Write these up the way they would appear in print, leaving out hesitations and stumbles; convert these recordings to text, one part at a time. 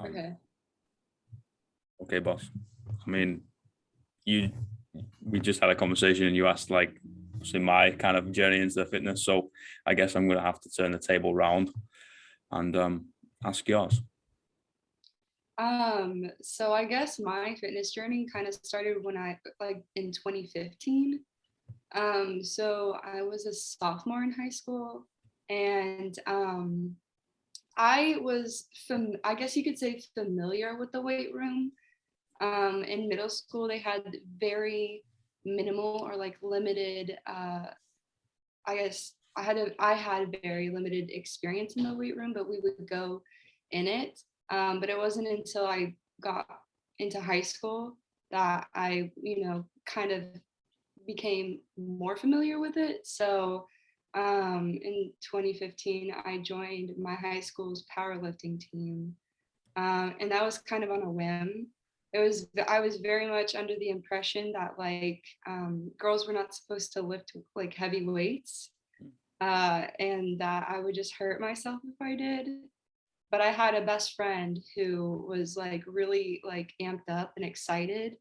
Okay. Okay, boss. I mean, we just had a conversation and you asked like my kind of journey into fitness. So I guess I'm gonna have to turn the table round and ask yours. So I guess my fitness journey kind of started when I like in 2015. So I was a sophomore in high school, and I guess you could say familiar with the weight room. In middle school, they had very minimal or like limited. I guess I had very limited experience in the weight room, but we would go in it. But it wasn't until I got into high school that I, kind of became more familiar with it. So in 2015, I joined my high school's powerlifting team. And that was kind of on a whim. I was very much under the impression that like girls were not supposed to lift like heavy weights, and that I would just hurt myself if I did. But I had a best friend who was like really like amped up and excited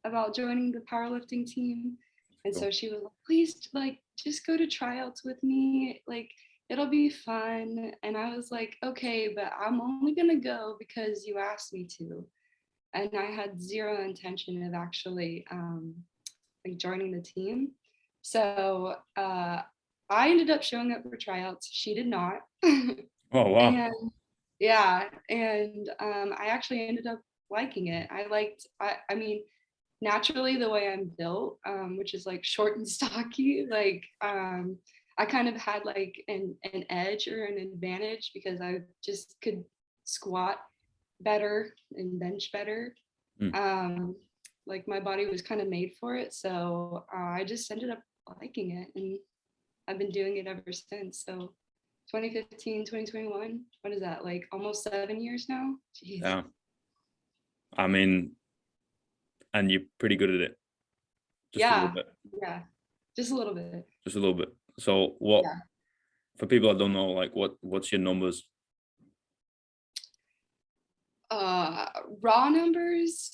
about joining the powerlifting team. And so she was like, please, like, just go to tryouts with me. Like, it'll be fun. And I was like, okay, but I'm only going to go because you asked me to. And I had zero intention of actually like joining the team. So I ended up showing up for tryouts. She did not. Oh wow. And yeah, and I actually ended up liking it. I mean, naturally the way I'm built, which is like short and stocky, like I kind of had like an edge or an advantage because I just could squat better and bench better. Like my body was kind of made for it. So I just ended up liking it, and I've been doing it ever since. So 2015, 2021, what is that, like almost 7 years now? Jeez. Yeah. I mean, and you're pretty good at it. Just a little bit. Yeah, just a little bit. Just a little bit. So what, for people that don't know, like what's your numbers? Raw numbers,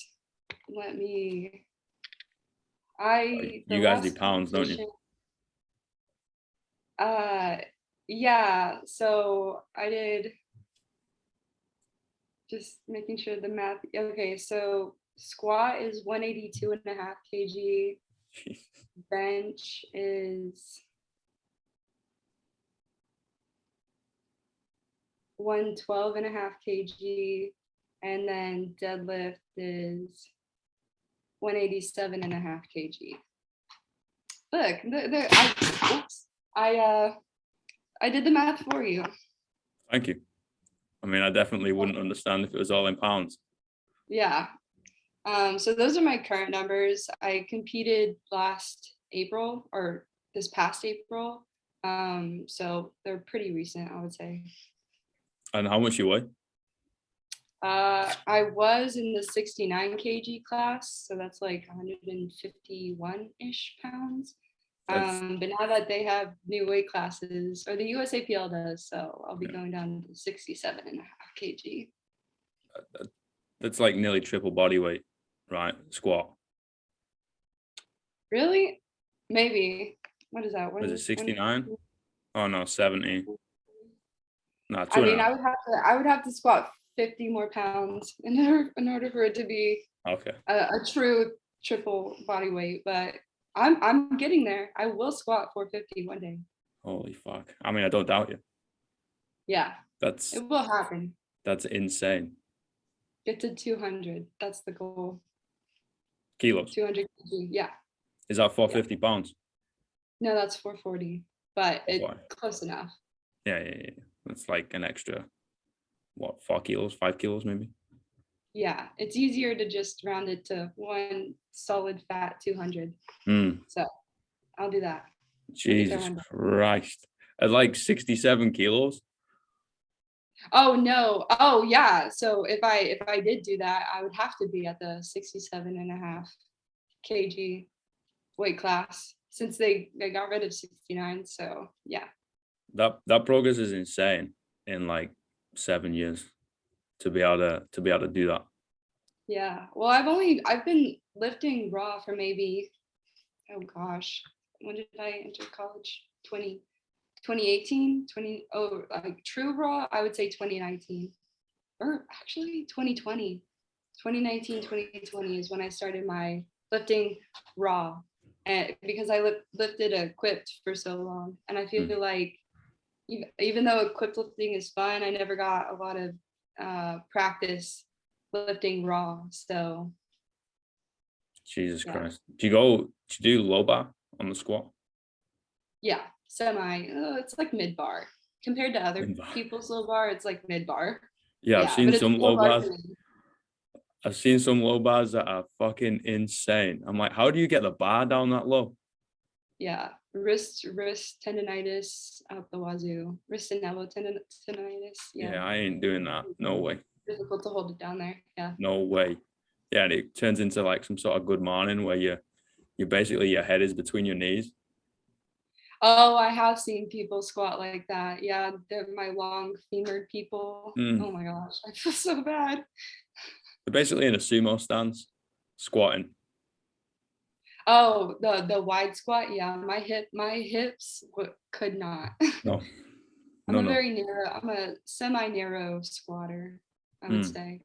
you guys do pounds, don't you? Yeah, so I did, just making sure the math. Okay, so squat is 182.5 kg. Bench is 112.5 kg, and then deadlift is 187.5 kg. Look, I did the math for you. Thank you. I mean, I definitely wouldn't understand if it was all in pounds. Yeah. So those are my current numbers. I competed last April, or this past April. So they're pretty recent, I would say. And how much you weigh? I was in the 69 kg class, so that's like 151-ish pounds. But now that they have new weight classes, or the USAPL does, so I'll be going down to 67.5 kg. That's like nearly triple body weight, right? Squat. Really? Maybe. What is that? Was it 69? Oh no, 70. No, I mean, I would have to squat 50 more pounds in order for it to be okay. a true triple body weight, but I'm getting there. I will squat 450 one day. Holy fuck. I mean, I don't doubt you. Yeah. It will happen. That's insane. Get to 200. That's the goal. Kilos. 200 kg, yeah. Is that 450 pounds? No, that's 440, but it's close enough. Yeah. That's like an extra, 4 kilos, 5 kilos maybe? Yeah, it's easier to just round it to one solid fat 200. So I'll do that. Jesus Christ. At like 67 kilos? Oh no. Oh yeah. So if I did do that, I would have to be at the 67.5 kg weight class, since they got rid of 69. So yeah. That progress is insane in like 7 years. to be able to do that. Yeah. Well, I've been lifting raw for maybe, oh gosh, when did I enter college? 2018, like true raw, I would say 2019, or actually 2020. 2019, 2020 is when I started my lifting raw, and because I lifted equipped for so long, and I feel like even though equipped lifting is fun, I never got a lot of practice lifting raw. So Jesus yeah, Christ. Do you do low bar on the squat? yeah, it's like mid bar compared to other Mid bar. people's low bar. It's like mid bar. Yeah, I've Yeah, seen but it's some low low bar bars. to me. I've seen some low bars that are fucking insane. I'm like, how do you get the bar down that low? Yeah, wrist tendonitis up the wazoo, wrist and elbow tendonitis. Yeah, Yeah, I ain't doing that. No way. difficult to hold it down there. Yeah. No way. Yeah, and it turns into like some sort of good morning where you basically your head is between your knees. Oh, I have seen people squat like that. Yeah, they're my long femored people. Oh my gosh, I feel so bad. They're basically in a sumo stance, squatting. Oh, the wide squat. Yeah, my hips could not. No, I'm no, a no. very narrow. I'm a semi-narrow squatter, I would say.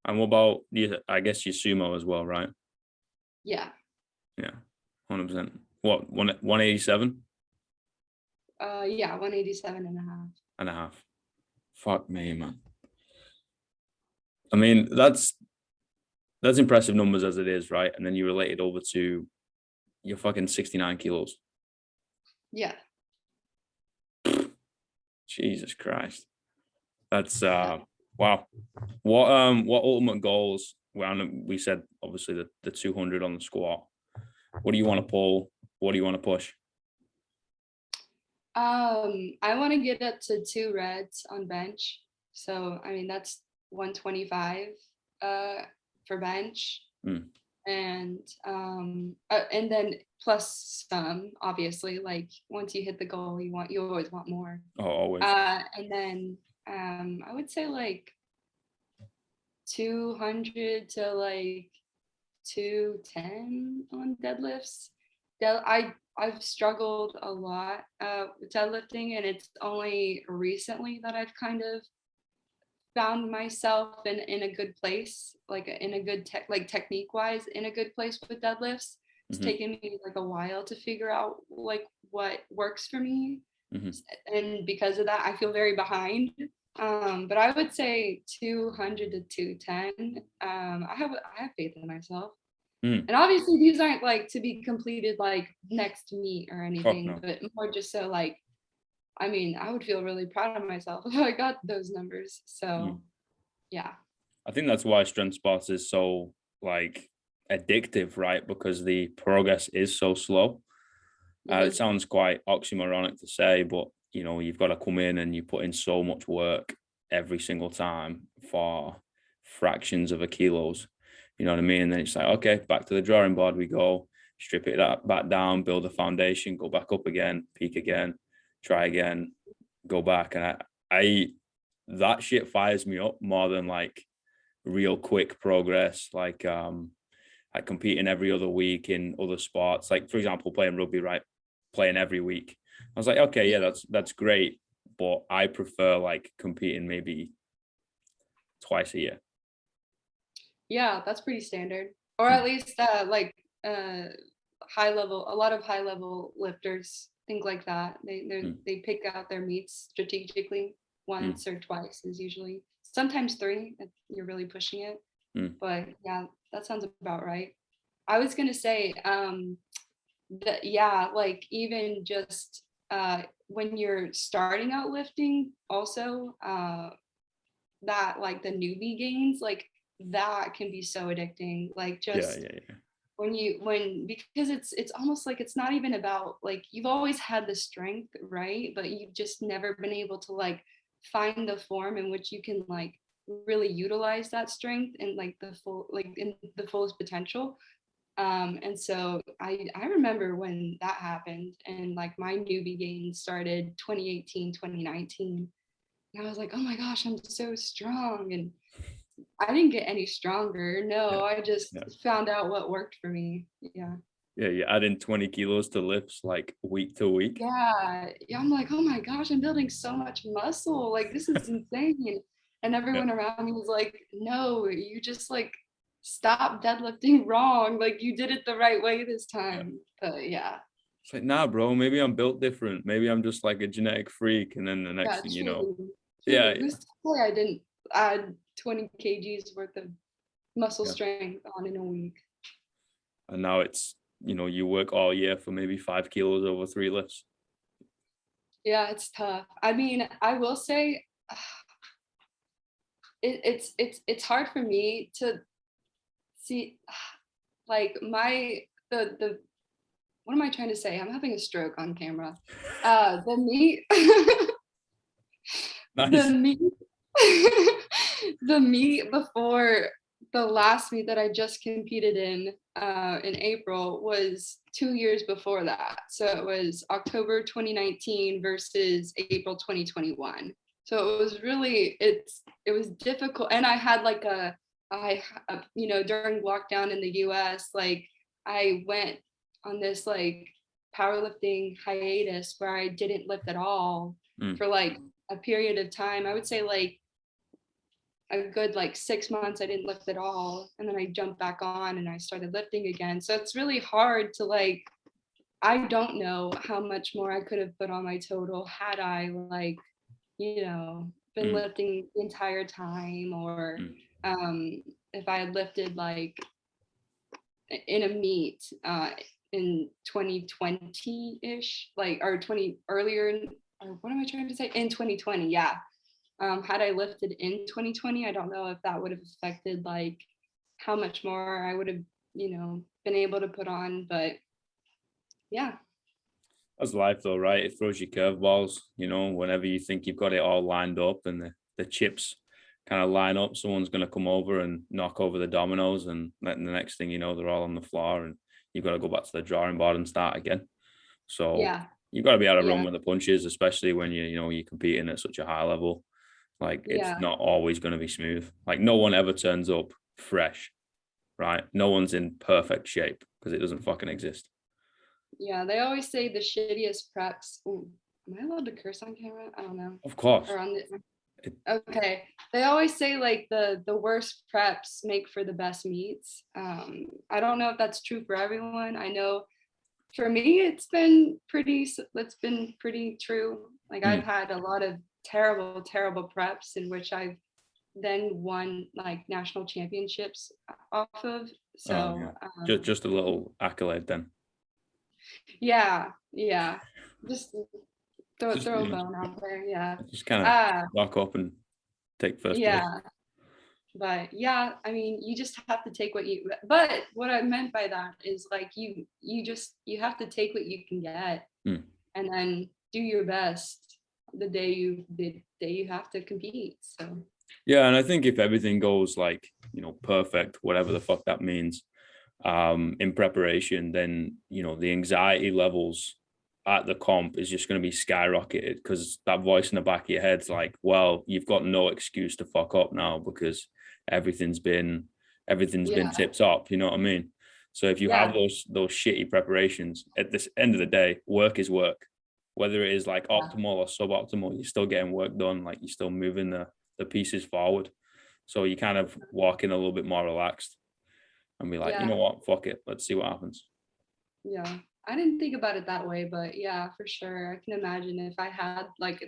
And what about you? I guess you sumo as well, right? Yeah. Yeah, 100%. What, 187? Yeah, 187 and a half. And a half. Fuck me, man. I mean, that's impressive numbers as it is, right? And then you relate it over to your fucking 69 kilos. Yeah. Jesus Christ. That's wow. What ultimate goals? Well, we said obviously the 200 on the squat. What do you want to pull? What do you want to push? I want to get up to 2 reds on bench. So I mean that's 125 for bench. And then plus some, obviously, like once you hit the goal, you always want more. Oh, always. And then I would say like 200 to like 210 on deadlifts. I've struggled a lot with deadlifting, and it's only recently that I've kind of found myself in a good place, like in a good technique wise, in a good place with deadlifts. It's taken me like a while to figure out like what works for me. And because of that, I feel very behind. But I would say 200 to 210. I have faith in myself. And obviously these aren't like to be completed like next meet or anything, but more just so like, I mean, I would feel really proud of myself if I got those numbers. So yeah. I think that's why strength sports is so like addictive, right? Because the progress is so slow. It sounds quite oxymoronic to say, but you know, you've got to come in and you put in so much work every single time for fractions of a kilos. You know what I mean? And then it's like, okay, back to the drawing board we go, strip it back down, build a foundation, go back up again, peak again, try again, go back. And I that shit fires me up more than like real quick progress, like competing every other week in other sports. Like for example, playing rugby, right? Playing every week. I was like, okay, yeah, that's great. But I prefer like competing maybe twice a year. Yeah, that's pretty standard. Or at least high level, a lot of high level lifters think like that. They pick out their meets strategically. Once or twice is usually, sometimes 3 if you're really pushing it. But yeah, that sounds about right. I was gonna say that yeah, like even just when you're starting out lifting, also that like the newbie gains, like that can be so addicting. Like just because it's almost like it's not even about like you've always had the strength, right? But you've just never been able to like find the form in which you can like really utilize that strength and like the full like in the fullest potential. And so I remember when that happened, and like my newbie gains started 2018, 2019. And I was like, oh my gosh, I'm so strong. And I didn't get any stronger. Yeah. No, I just Yeah. found out what worked for me. Yeah. Yeah. You're adding 20 kilos to lifts like week to week. Yeah. Yeah. I'm like, oh my gosh, I'm building so much muscle. Like, this is insane. And Yeah. everyone around me was like, no, you just like stop deadlifting wrong. Like, you did it the right way this Yeah. time. But yeah. It's like, nah, bro, maybe I'm built different. Maybe I'm just like a genetic freak. And then the next Yeah. thing you know, True. yeah, True. Who's to say I didn't add 20 kgs worth of muscle yeah. strength on in a week? And now it's, you work all year for maybe 5 kilos over 3 lifts. Yeah, it's tough. I mean, I will say it's hard for me to see like the what am I trying to say? I'm having a stroke on camera. The meat the Nice. meat the meet before the last meet that I just competed in April was 2 years before that. So it was October 2019 versus April 2021. So it was really it was difficult, and I had like during lockdown in the US, like I went on this like powerlifting hiatus where I didn't lift at all Mm. for like a period of time. I would say like a good like 6 months I didn't lift at all, and then I jumped back on and I started lifting again. So it's really hard to like, I don't know how much more I could have put on my total had I like, been Mm. lifting the entire time, or Mm. if I had lifted like in a meet in 2020-ish, like, or 20 earlier, or what am I trying to say, in 2020, yeah. Had I lifted in 2020, I don't know if that would have affected like how much more I would have, been able to put on. But yeah, That's life though, right? It throws you curveballs, whenever you think you've got it all lined up and the chips kind of line up, someone's going to come over and knock over the dominoes, and then the next thing you know, they're all on the floor and you've got to go back to the drawing board and start again. So yeah, you've got to be able to run yeah, with the punches, especially when you're competing at such a high level. Like, it's yeah, not always going to be smooth. Like, no one ever turns up fresh, right? No one's in perfect shape because it doesn't fucking exist. yeah. They always say the shittiest preps. Ooh, am I allowed to curse on camera? I don't know. Of course. Or on the It, Okay. They always say like the worst preps make for the best meets. I don't know if that's true for everyone. I know for me it's been pretty true. Like, I've mm, had a lot of terrible preps in which I've then won like national championships off of. oh So yeah. Just a little accolade then. yeah, yeah. Just Just throw a bone out there. Yeah. just kind of Uh walk up and take first place. yeah. But yeah, I mean, you just have to take but what I meant by that is like you have to take what you can get, Mm. and then do your best the day you have to compete. So Yeah, and I think if everything goes like, perfect, whatever the fuck that means, in preparation, then the anxiety levels at the comp is just going to be skyrocketed, because that voice in the back of your head's like, well, you've got no excuse to fuck up now because everything's been yeah, tip top. You know what I mean? So if you have yeah, those shitty preparations, at this end of the day, work is work. Whether it is like yeah, optimal or suboptimal, you're still getting work done. Like, you're still moving the pieces forward. So you kind of walk in a little bit more relaxed and be like, you know yeah, what, fuck it, let's see what happens. yeah. I didn't think about it that way, but yeah, for sure. I can imagine if I had like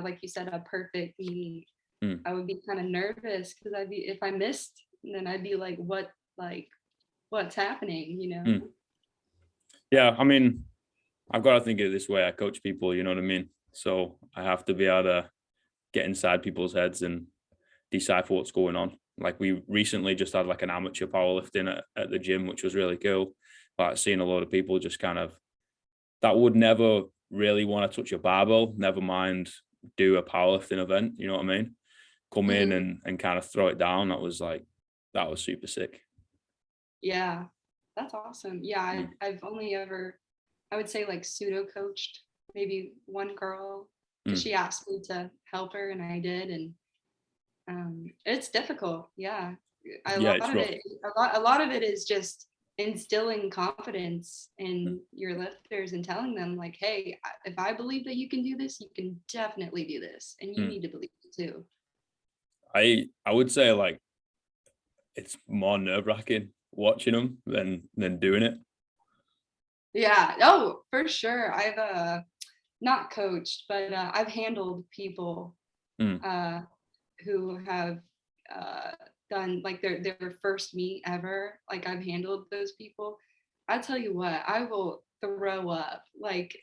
like you said, a perfect meet, Mm. I would be kind of nervous because if I missed, then I'd be like what's happening? Mm. Yeah, I mean, I've got to think of it this way. I coach people, you know what I mean? So I have to be able to get inside people's heads and decipher what's going on. Like, we recently just had like an amateur powerlifting at the gym, which was really cool. Like, seeing a lot of people just kind of that would never really want to touch a barbell, never mind do a powerlifting event, you know what I mean? Come in Mhm. and kind of throw it down. That was super sick. Yeah, that's awesome. Yeah, Mm. I've only ever, I would say, like pseudo coached maybe one girl. because she asked me to help her, and I did. And it's difficult. Yeah. Yeah, it's rough. A lot of it is just instilling confidence in your lifters and telling them like, hey, if I believe that you can do this, you can definitely do this, and you need to believe it too. I would say like it's more nerve-wracking watching them than doing it. Yeah. Oh, for sure. I've not coached, but I've handled people who have done like their first meet ever. Like I've handled those people. I tell you what, I will throw up. Like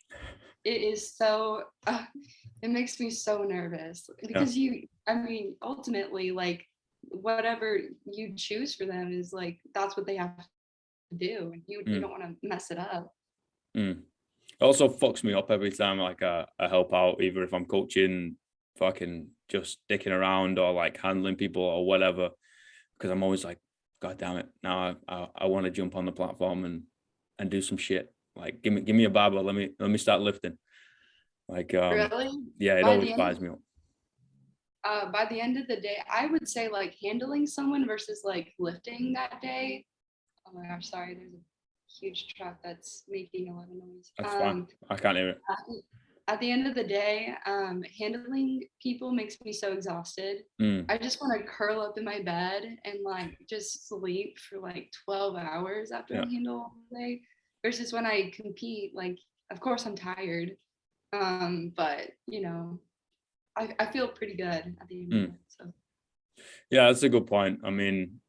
it is so it makes me so nervous because I mean, ultimately, like whatever you choose for them is like that's what they have to do, and you don't want to mess it up. It also fucks me up every time like I help out, either if I'm coaching, fucking just dicking around or like handling people or whatever, because I'm always like, God damn it, now I want to jump on the platform and do some shit. Like give me a barbell, let me start lifting. Like Really? yeah, it always fires me up. By the end of the day, I would say like handling someone versus like lifting that day. Oh my gosh, sorry, there's a huge truck that's making a lot of noise. That's fine. I can't hear it. At the end of the day, handling people makes me so exhausted. I just want to curl up in my bed and like just sleep for like 12 hours after I handle all day. Versus when I compete, like of course I'm tired, but you know, I feel pretty good at the end of it. So. Yeah, that's a good point. I mean,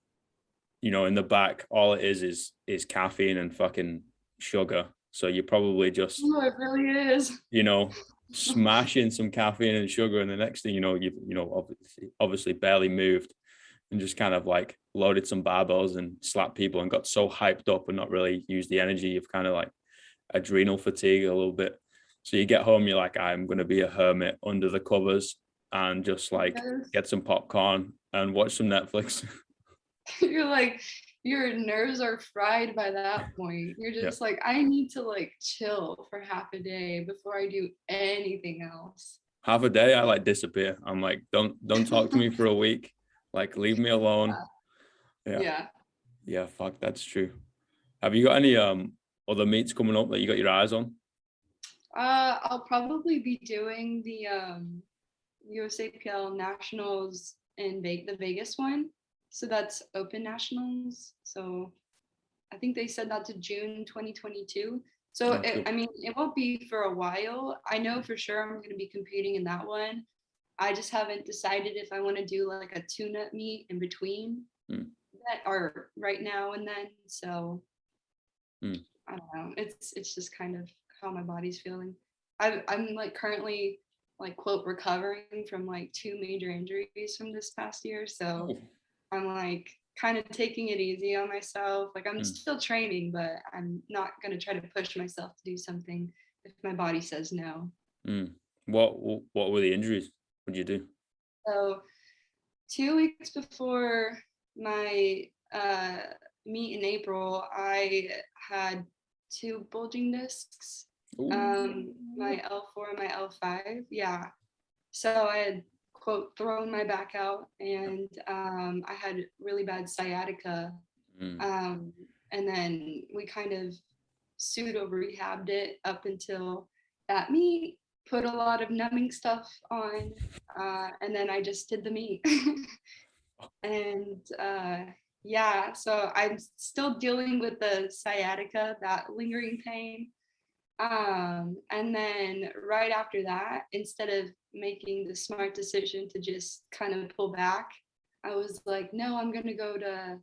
you know, in the back, all it is caffeine and fucking sugar. So you're probably just, it really is, you know, smashing some caffeine and sugar, and the next thing you know, you've obviously barely moved and just kind of like loaded some barbells and slapped people and got so hyped up and not really used the energy of kind of like adrenal fatigue a little bit. So you get home, you're like, I'm going to be a hermit under the covers and just like get some popcorn and watch some Netflix. You're like, your nerves are fried by that point. You're just like, I need to like chill for half a day before I do anything else. Half a day, I like disappear. I'm like, don't talk to me for a week. Like, leave me alone. Yeah. Fuck, that's true. Have you got any other meets coming up that you got your eyes on? I'll probably be doing the USAPL Nationals in the Vegas one. So that's open nationals. So I think they said that to June 2022. So I mean, it won't be for a while. I know for sure I'm going to be competing in that one. I just haven't decided if I want to do like a tune-up meet in between that or right now and then. So I don't know. It's just kind of how my body's feeling. I'm like currently like quote recovering from like 2 major injuries from this past year. So I'm like kind of taking it easy on myself. Like I'm still training, but I'm not going to try to push myself to do something if my body says no. What were the injuries? What did you do? So 2 weeks before my meet in April, I had 2 bulging discs, my L4 and my L5. Yeah. So I had quote thrown my back out, and I had really bad sciatica, and then we kind of pseudo rehabbed it up until that meet, put a lot of numbing stuff on, and then I just did the meet. And yeah, so I'm still dealing with the sciatica, that lingering pain. And then right after that, instead of making the smart decision to just kind of pull back, I was like, no, I'm gonna go to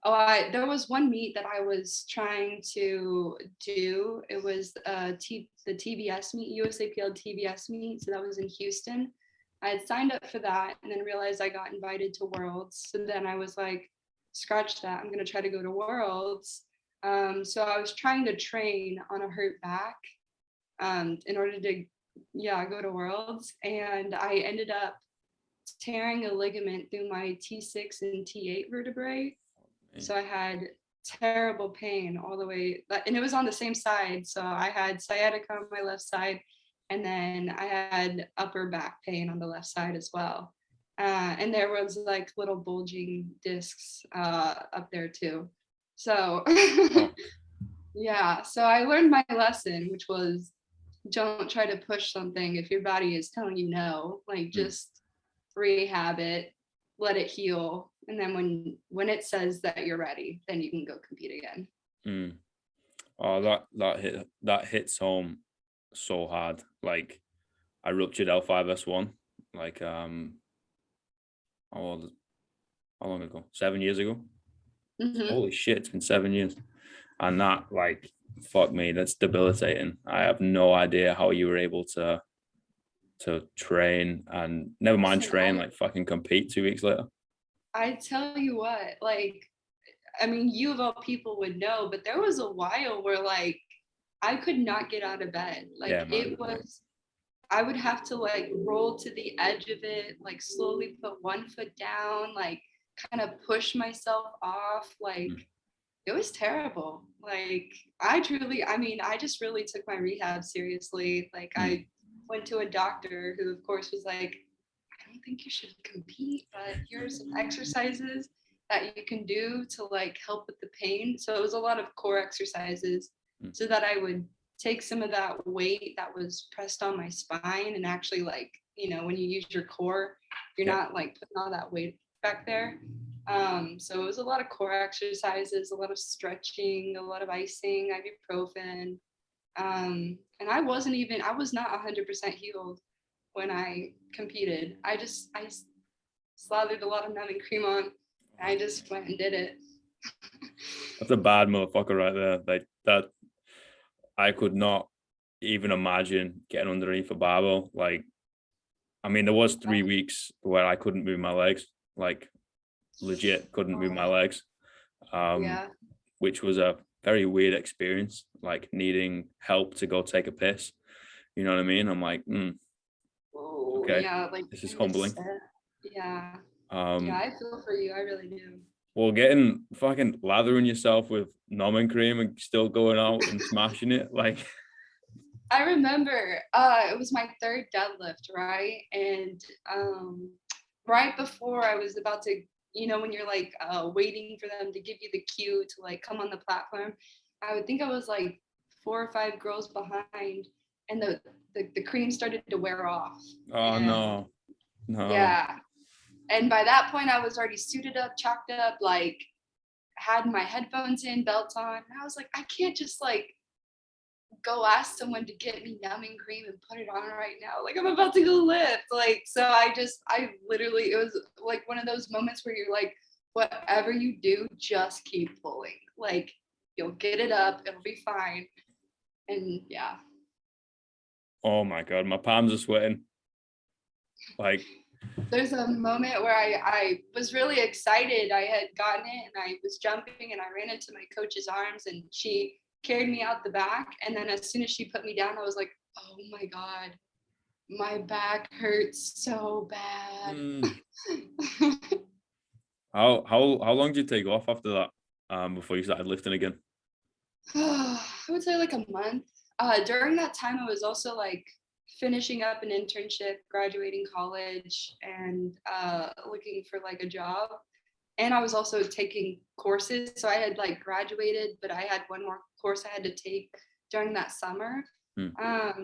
there was one meet that I was trying to do. It was the TBS meet, USAPL TBS meet. So that was in Houston. I had signed up for that and then realized I got invited to Worlds. So then I was like, scratch that. I'm going to try to go to Worlds. So I was trying to train on a hurt back in order to, go to Worlds. And I ended up tearing a ligament through my T6 and T8 vertebrae. So I had terrible pain all the way, and it was on the same side. So I had sciatica on my left side And then I had upper back pain on the left side as well. And there was like little bulging discs up there too. So yeah, so I learned my lesson, which was don't try to push something if your body is telling you no. Like just rehab it, let it heal, and then when it says that you're ready, then you can go compete again. Oh, that hits home so hard. Like I ruptured L5S1 like how long ago? 7 years ago. Holy shit, it's been 7 years. And that, like, fuck me, that's debilitating. I have no idea how you were able to train, and never mind train, like fucking compete 2 weeks later. I tell you what, like, I mean, you of all people would know, but there was a while where like I could not get out of bed. Like Yeah, man. it was, I would have to like roll to the edge of it, like slowly put one foot down, like kind of push myself off. Like it was terrible. Like I mean, I just really took my rehab seriously. Like I went to a doctor who of course was like, I don't think you should compete, but here's some exercises that you can do to like help with the pain. So it was a lot of core exercises so that I would take some of that weight that was pressed on my spine and actually like, you know, when you use your core, you're not like putting all that weight back there. So it was a lot of core exercises, a lot of stretching, a lot of icing, ibuprofen. And I was not 100% healed when I competed. I slathered a lot of numbing cream on. And I just went and did it. That's a bad motherfucker right there. Like that, I could not even imagine getting underneath a barbell. Like, I mean, there was 3 weeks where I couldn't move my legs. Like, legit couldn't move my legs. Which was a very weird experience. Like needing help to go take a piss. You know what I mean? I'm like, okay, yeah, like this is humbling. Yeah. Yeah, I feel for you. I really do. Well, getting fucking lathering yourself with numbing cream and still going out and smashing it, like. I remember it was my third deadlift, right? And right before I was about to, you know, when you're like waiting for them to give you the cue to like come on the platform, I would think I was like 4 or 5 girls behind, and the cream started to wear off. Oh, no. Yeah. And by that point, I was already suited up, chalked up, like had my headphones in, belts on. And I was like, I can't just like go ask someone to get me numbing cream and put it on right now. Like I'm about to go lift. Like, so I literally, it was like one of those moments where you're like, whatever you do, just keep pulling. Like you'll get it up, it'll be fine. And yeah. Oh my God, my palms are sweating. Like, there's a moment where I was really excited. I had gotten it and I was jumping and I ran into my coach's arms and she carried me out the back. And then as soon as she put me down, I was like, oh my God, my back hurts so bad. How long did you take off after that before you started lifting again? I would say like a month. During that time, I was also like finishing up an internship, graduating college, and looking for like a job. And I was also taking courses. So I had like graduated, but I had one more course I had to take during that summer.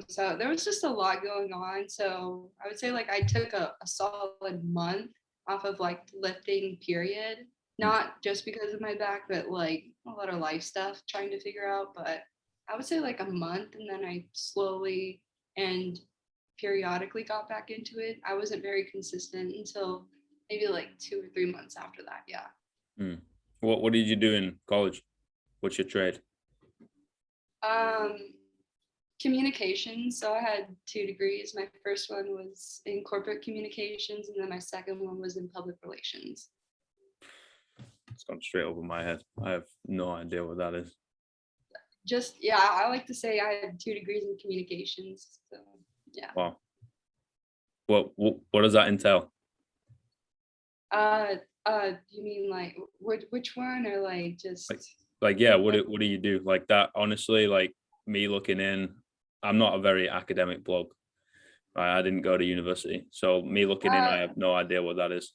So there was just a lot going on. So I would say like I took a solid month off of like lifting period, not just because of my back, but like a lot of life stuff trying to figure out. But I would say like a month, and then I slowly and periodically got back into it. I wasn't very consistent until maybe like 2 or 3 months after that. Yeah. What did you do in college? What's your trade? Communications. So I had 2 degrees. My first one was in corporate communications, and then my second one was in public relations. It's gone straight over my head. I have no idea what that is. Just, yeah, I like to say I had 2 degrees in communications. So yeah. Wow. What does that entail? You mean like which one, or like just like yeah, what do you do? Like that, honestly, like me looking in, I'm not a very academic bloke. I didn't go to university, so me looking in, I have no idea what that is.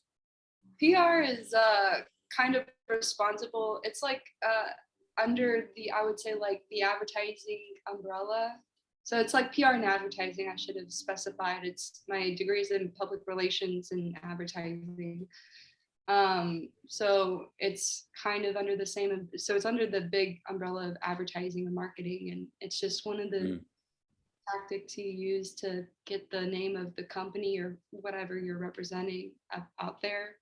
PR is kind of responsible. It's like under I would say like the advertising umbrella. So it's like PR and advertising. I should have specified. It's my degrees in public relations and advertising. So it's kind of under the same. So it's under the big umbrella of advertising and marketing, and it's just one of the tactics you use to get the name of the company or whatever you're representing out there.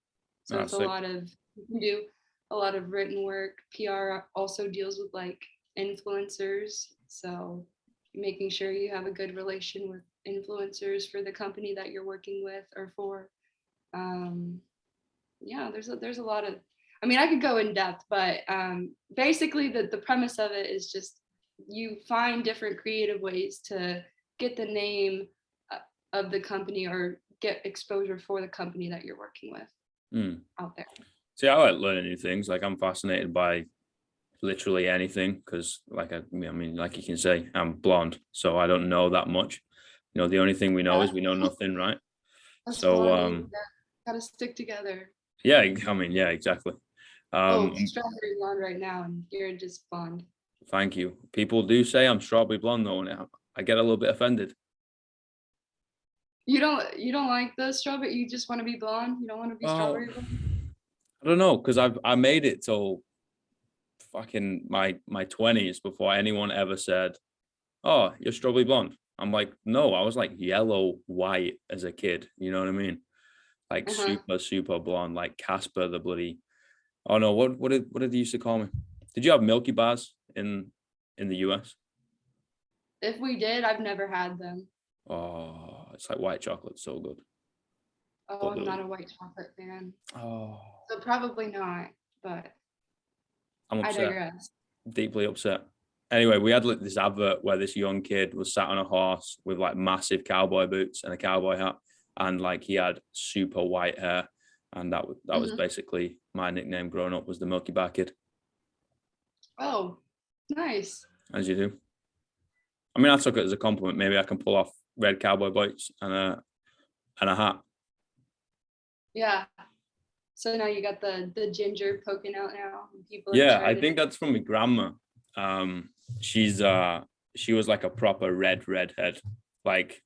So it's a lot of, you can do a lot of written work. PR also deals with like influencers. So making sure you have a good relation with influencers for the company that you're working with or for. Yeah, there's a lot of, I mean, I could go in depth, but basically the premise of it is just you find different creative ways to get the name of the company or get exposure for the company that you're working with out there. See, I like learning new things. Like I'm fascinated by literally anything because, like I mean, like you can say, I'm blonde, so I don't know that much. You know, the only thing we know is we know nothing, right? That's so funny. Gotta stick together. Yeah, I mean, yeah, exactly. Strawberry blonde right now, and you're just blonde. Thank you. People do say I'm strawberry blonde though, and I get a little bit offended. You don't like the strawberry? You just want to be blonde? You don't want to be strawberry blonde? I don't know, because I made it till fucking my 20s before anyone ever said, "Oh, you're strawberry blonde." I'm like, no, I was like yellow white as a kid. You know what I mean? Like super blonde, like Casper the bloody. Oh no, what did they used to call me? Did you have Milky Bars in the US? If we did, I've never had them. Oh, it's like white chocolate, so good. Oh, I'm not a white chocolate fan. Oh, so probably not, but I'm upset. I digress. Deeply upset. Anyway, we had like this advert where this young kid was sat on a horse with like massive cowboy boots and a cowboy hat, and like he had super white hair, and that was basically my nickname growing up, was the Milky Bar Kid. Oh, nice. As you do. I mean, I took it as a compliment. Maybe I can pull off red cowboy boots and a hat. Yeah. So now you got the ginger poking out now. People yeah, I think that's from my grandma. She was like a proper redhead, like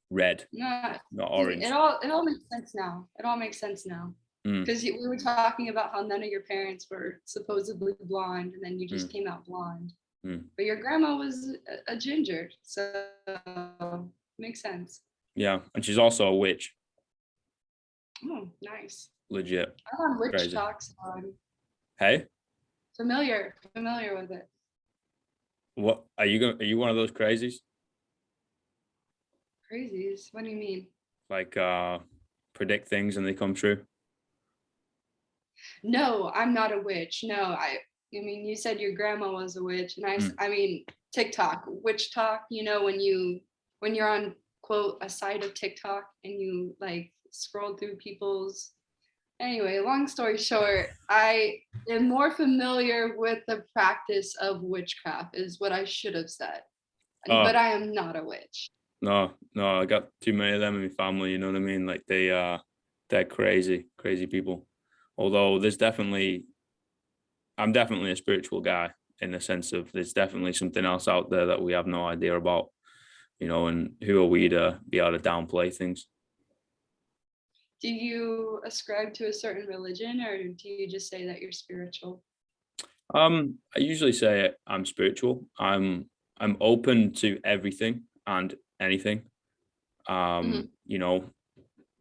red, not orange. It all makes sense now. It all makes sense now. Because we were talking about how none of your parents were supposedly blonde, and then you just came out blonde. But your grandma was a ginger, so makes sense. Yeah, and she's also a witch. Oh, nice. Legit. I'm on witch talks. Hey. Familiar with it. What are you one of those crazies? Crazies? What do you mean? Like predict things and they come true? No, I'm not a witch. No, I mean, you said your grandma was a witch, and I mean, TikTok, witch talk. You know, when you're on quote a site of TikTok and you like scroll through people's. Anyway, long story short, I am more familiar with the practice of witchcraft, is what I should have said. But I am not a witch. No, I got too many of them in my family. You know what I mean? Like they're crazy people. Although I'm definitely a spiritual guy in the sense of there's definitely something else out there that we have no idea about, you know, and who are we to be able to downplay things? Do you ascribe to a certain religion, or do you just say that you're spiritual? I usually say I'm spiritual. I'm open to everything and anything. You know,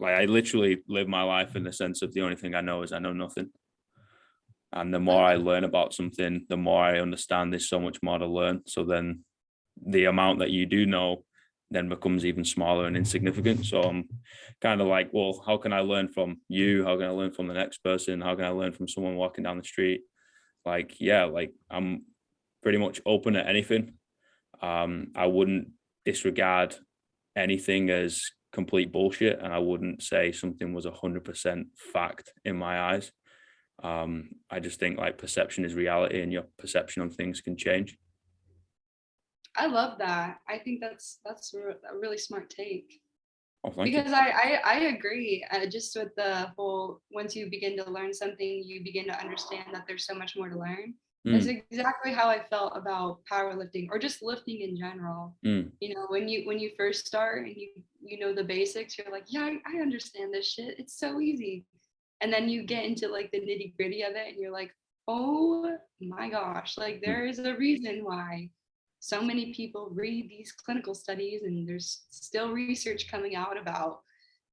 like I literally live my life in the sense of the only thing I know is I know nothing. And the more I learn about something, the more I understand there's so much more to learn. So then the amount that you do know then becomes even smaller and insignificant. So I'm kind of like, well, how can I learn from you? How can I learn from the next person? How can I learn from someone walking down the street? Like, yeah, like I'm pretty much open at anything. I wouldn't disregard anything as complete bullshit, and I wouldn't say something was 100% fact in my eyes. I just think like perception is reality, and your perception on things can change. I love that. I think that's a really smart take. Oh, thank you. Because I agree. Just with the whole, once you begin to learn something, you begin to understand that there's so much more to learn. That's Mm, exactly how I felt about powerlifting or just lifting in general. mm, You know, when you first start and you know the basics, you're like, yeah, I understand this shit. It's so easy. And then you get into like the nitty gritty of it, and you're like, oh my gosh, like mm, there is a reason why so many people read these clinical studies, and there's still research coming out about,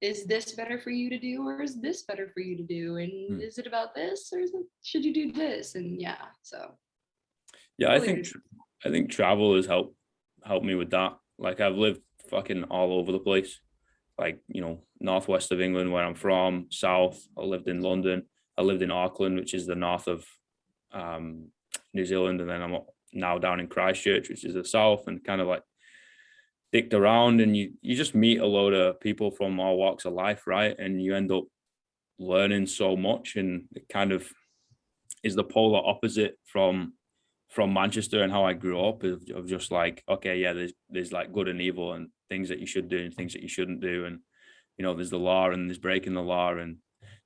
is this better for you to do, or is this better for you to do, and mm. is it about this, or should you do this? And yeah, so Yeah, I totally think understand. I think travel has helped me with that. Like I've lived fucking all over the place. Like, northwest of England where I'm from, south. I lived in London. I lived in Auckland, which is the north of um, New Zealand, and then I'm now down in Christchurch, which is the south, and kind of like dicked around, and you just meet a load of people from all walks of life, right? And you end up learning so much, and it kind of is the polar opposite from Manchester and how I grew up of just like, okay, yeah, there's like good and evil and things that you should do and things that you shouldn't do, and there's the law and there's breaking the law, and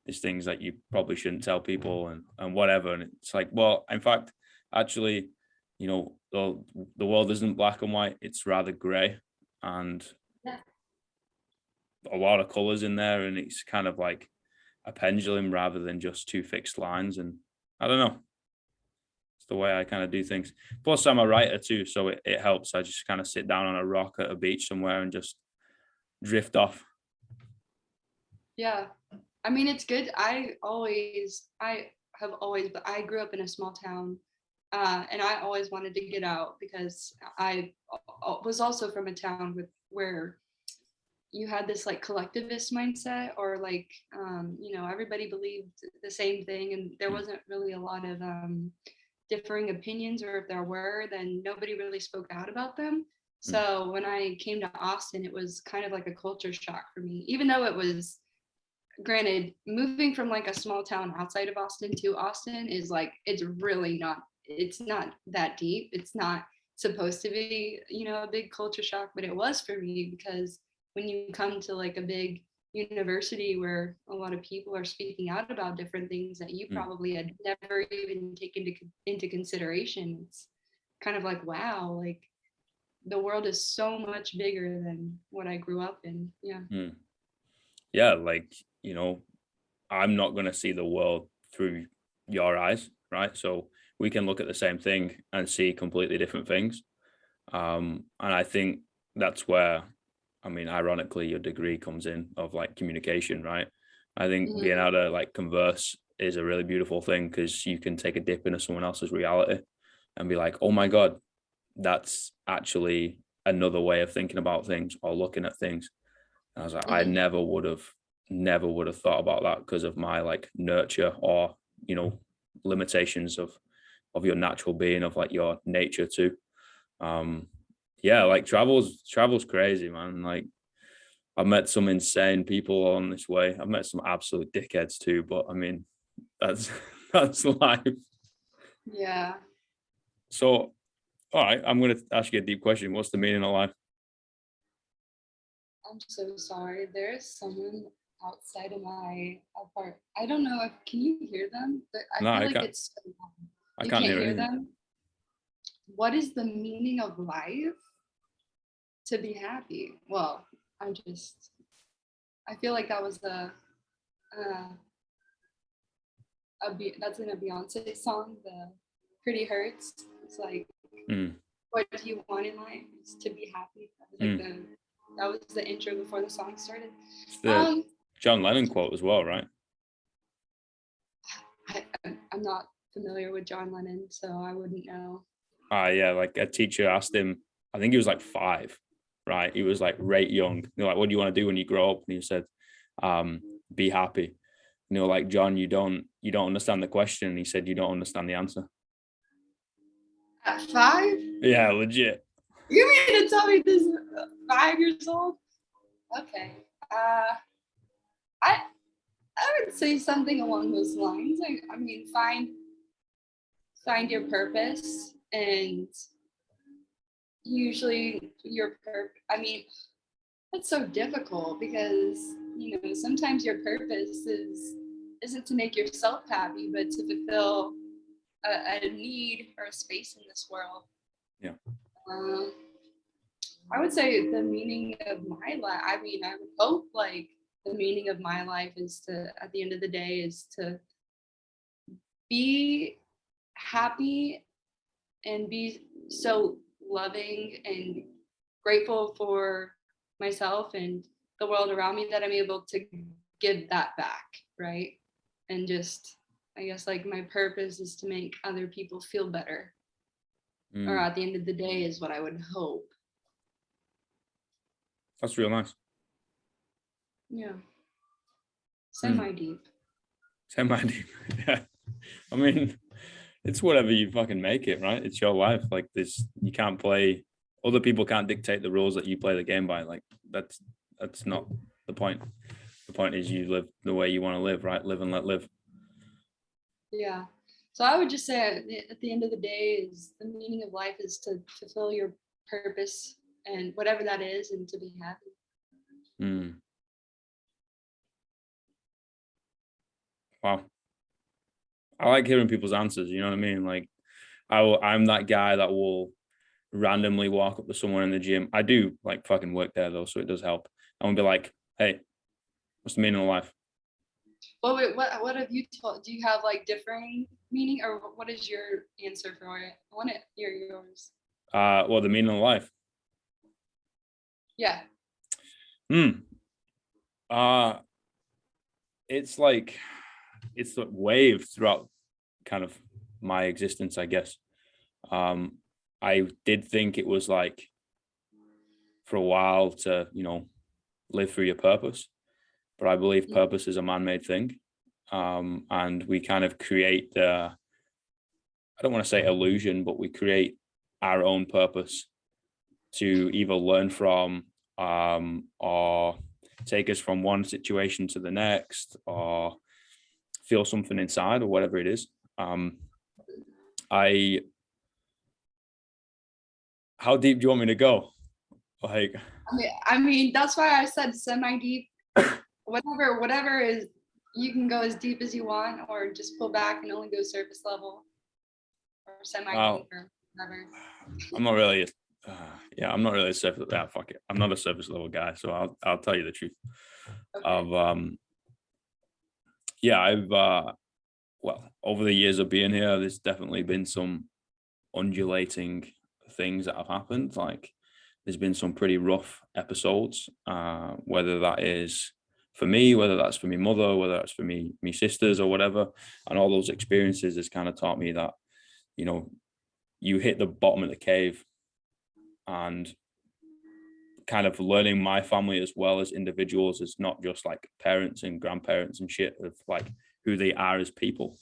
there's things that you probably shouldn't tell people and whatever. And it's like, well, in fact, actually, the world isn't black and white; it's rather grey, and Yeah. a lot of colors in there, and it's kind of like a pendulum rather than just two fixed lines. And I don't know, it's the way I kind of do things. Plus, I'm a writer too, so it helps. I just kind of sit down on a rock at a beach somewhere and just drift off. Yeah, I mean, it's good. I grew up in a small town, and I always wanted to get out because I was also from a town where you had this like collectivist mindset, or like, everybody believed the same thing, and there Mm, wasn't really a lot of differing opinions, or if there were, then nobody really spoke out about them. mm, So when I came to Austin, it was kind of like a culture shock for me, even though it was, granted, moving from like a small town outside of Austin to Austin is like, it's not that deep. It's not supposed to be, a big culture shock, but it was for me because when you come to like a big university where a lot of people are speaking out about different things that you mm. probably had never even taken into consideration, it's kind of like, wow, like the world is so much bigger than what I grew up in. Yeah. Mm. Yeah, like, I'm not going to see the world through your eyes, right? So we can look at the same thing and see completely different things. And I think that's where, I mean, ironically, your degree comes in of like communication, right? I think being Mhm. able to like converse is a really beautiful thing because you can take a dip into someone else's reality and be like, oh my God, that's actually another way of thinking about things or looking at things. And I was like, I Mhm. never would have thought about that because of my like nurture or, limitations of your natural being, of like your nature too. Um, yeah, like travel's crazy, man. Like I've met some insane people on this way. I've met some absolute dickheads too, but I mean, that's that's life. Yeah. So, all right, I'm gonna ask you a deep question. What's the meaning of life? I'm so sorry. There's someone outside of my apartment. I don't know if, can you hear them? I No, feel like it's so loud. I You can't can't hear hear anything. them. What is the meaning of life? To be happy. Well, I feel like that was uh, that's in a Beyonce song, the Pretty Hurts. It's like, Mm, what do you want in life? It's to be happy. mm. That was the intro before the song started. It's the Um, John Lennon quote as well, right? I'm not familiar with John Lennon, so I wouldn't know. Ah, yeah, like a teacher asked him, I think he was like 5, right? He was like right young. They're like, what do you want to do when you grow up? And he said, be happy. And they were like, John, you don't understand the question. And he said, you don't understand the answer. At 5? Yeah, legit. You mean to tell me this is 5 years old? Okay. I I would say something along those lines. I mean, find your purpose, and usually your purpose. I mean, That's so difficult because, sometimes your purpose isn't to make yourself happy, but to fulfill a need or a space in this world. Yeah. I would say the meaning of my life, I would hope like the meaning of my life is to, at the end of the day, is to be happy and be so loving and grateful for myself and the world around me that I'm able to give that back, right? And just, I guess, like my purpose is to make other people feel better, or at the end of the day is what I would hope. That's real nice. Yeah. Semi-deep. Semi-deep. Yeah. I mean, it's whatever you fucking make it, right? It's your life. Like this, you can't play. Other people can't dictate the rules that you play the game by. Like that's not the point. The point is you live the way you want to live, right? Live and let live. Yeah. So I would just say at the end of the day is the meaning of life is to fulfill your purpose and whatever that is and to be happy. Wow. I like hearing people's answers. You know what I mean? Like I'm that guy that will randomly walk up to someone in the gym. I do like fucking work there though, so it does help. I'm gonna be like, hey, what's the meaning of life? Well, wait, what have you told? Do you have like differing meaning, or what is your answer for it? I want to hear yours. Well, the meaning of life. Yeah. It's like it's the wave throughout kind of my existence, I guess. I did think it was like for a while to, live through your purpose, but I believe purpose is a man-made thing. And we kind of create I don't want to say illusion, but we create our own purpose to either learn from or take us from one situation to the next or feel something inside or whatever it is. How deep do you want me to go? Like, I mean, that's why I said semi-deep. Whatever is, you can go as deep as you want, or just pull back and only go surface level, or semi-deep, or whatever. I'm not really. I'm not really a surface. Fuck it. I'm not a surface level guy, so I'll tell you the truth. Okay. I've over the years of being here, there's definitely been some undulating things that have happened. Like there's been some pretty rough episodes, whether that is for me, whether that's for my mother, whether that's for me sisters or whatever. And all those experiences has kind of taught me that, you hit the bottom of the cave, and kind of learning my family as well as individuals is not just like parents and grandparents and shit of like who they are as people.